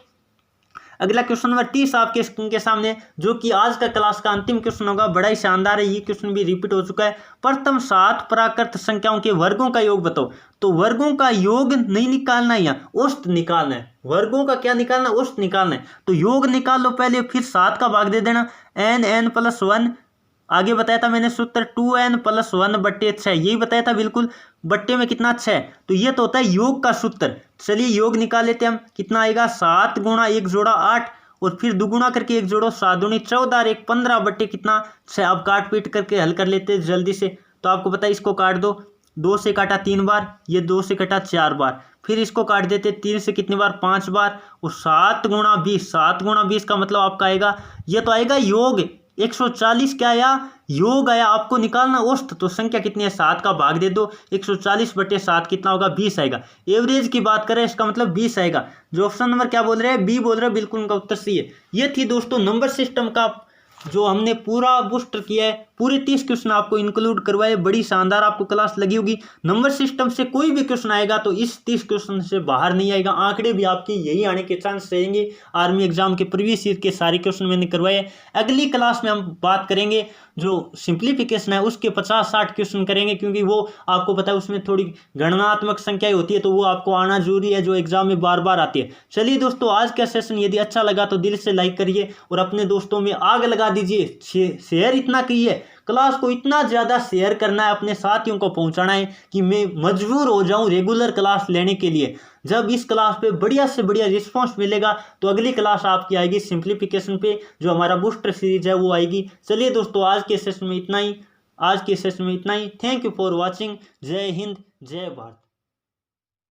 अगला क्वेश्चन नंबर 30 आपके स्क्रीन के सामने, जो कि आज का क्लास का अंतिम क्वेश्चन होगा, बड़ा ही शानदार है। ये क्वेश्चन भी रिपीट हो चुका है। प्रथम 7 प्राकृत संख्याओं के वर्गों का योग बताओ। तो वर्गों का योग नहीं निकालना है, यहाँ औसत निकालना है। वर्गों का क्या निकालना है, औसत निकालना है। तो योग निकाल लो पहले, फिर 7 का भाग दे देना, n+1। आगे बताया था मैंने सूत्र 2n+1/6, यही बताया था बिल्कुल। बट्टे में कितना 6, तो ये तो होता है योग का सूत्र। चलिए योग निकाल लेते हैं हम, कितना आएगा, 7 गुणा 1 जोड़ा 8, और फिर दुगुना करके 1 जोड़ो, 7 दूनी 14 और 1 15 बट्टे कितना 6। अब काट पीट करके हल कर लेते हैं जल्दी से। तो आपको पता है इसको काट दो, 2 से काटा 3 बार, ये 2 से कटा 4 बार, फिर इसको काट देते 3 से कितनी बार, 5 बार, और 7 गुणा 20 का मतलब आपका आएगा, ये तो आएगा योग 140 क्या आया, योग आया। आपको निकालना औसत, तो संख्या कितनी है 7 का भाग दे दो, 140/7 कितना होगा 20 आएगा। एवरेज की बात करें इसका मतलब 20 आएगा। जो ऑप्शन नंबर क्या बोल रहे हैं, बी बोल रहे हैं, बिल्कुल उनका उत्तर सही है। ये थी दोस्तों नंबर सिस्टम का जो हमने पूरा बूस्टर किया है, पूरे 30 क्वेश्चन आपको इंक्लूड करवाए। बड़ी शानदार आपको क्लास लगी होगी। नंबर सिस्टम से कोई भी क्वेश्चन आएगा तो इस 30 क्वेश्चन से बाहर नहीं आएगा। आंकड़े भी आपके यही आने के चांस रहेंगे। आर्मी एग्जाम के प्रीवियस ईयर के सारे क्वेश्चन मैंने करवाए। अगली क्लास में हम बात करेंगे जो सिंप्लीफिकेशन है उसके 50-60 क्वेश्चन करेंगे, क्योंकि वो आपको पता है उसमें थोड़ी गणनात्मक संख्याएं होती है, तो वो आपको आना जरूरी है जो एग्जाम में बार बार आती है। चलिए दोस्तों, आज का सेशन यदि अच्छा लगा तो दिल से लाइक करिए और अपने दोस्तों में आग लगा दीजिए। शेयर इतना करिए, क्लास को इतना ज़्यादा शेयर करना है, अपने साथियों को पहुंचाना है कि मैं मजबूर हो जाऊं रेगुलर क्लास लेने के लिए। जब इस क्लास पे बढ़िया से बढ़िया रिस्पांस मिलेगा तो अगली क्लास आपकी आएगी सिंप्लीफिकेशन पे, जो हमारा बूस्टर सीरीज है वो आएगी। चलिए दोस्तों, आज के सेशन में इतना ही। Thank you for watching. जय हिंद, जय भारत।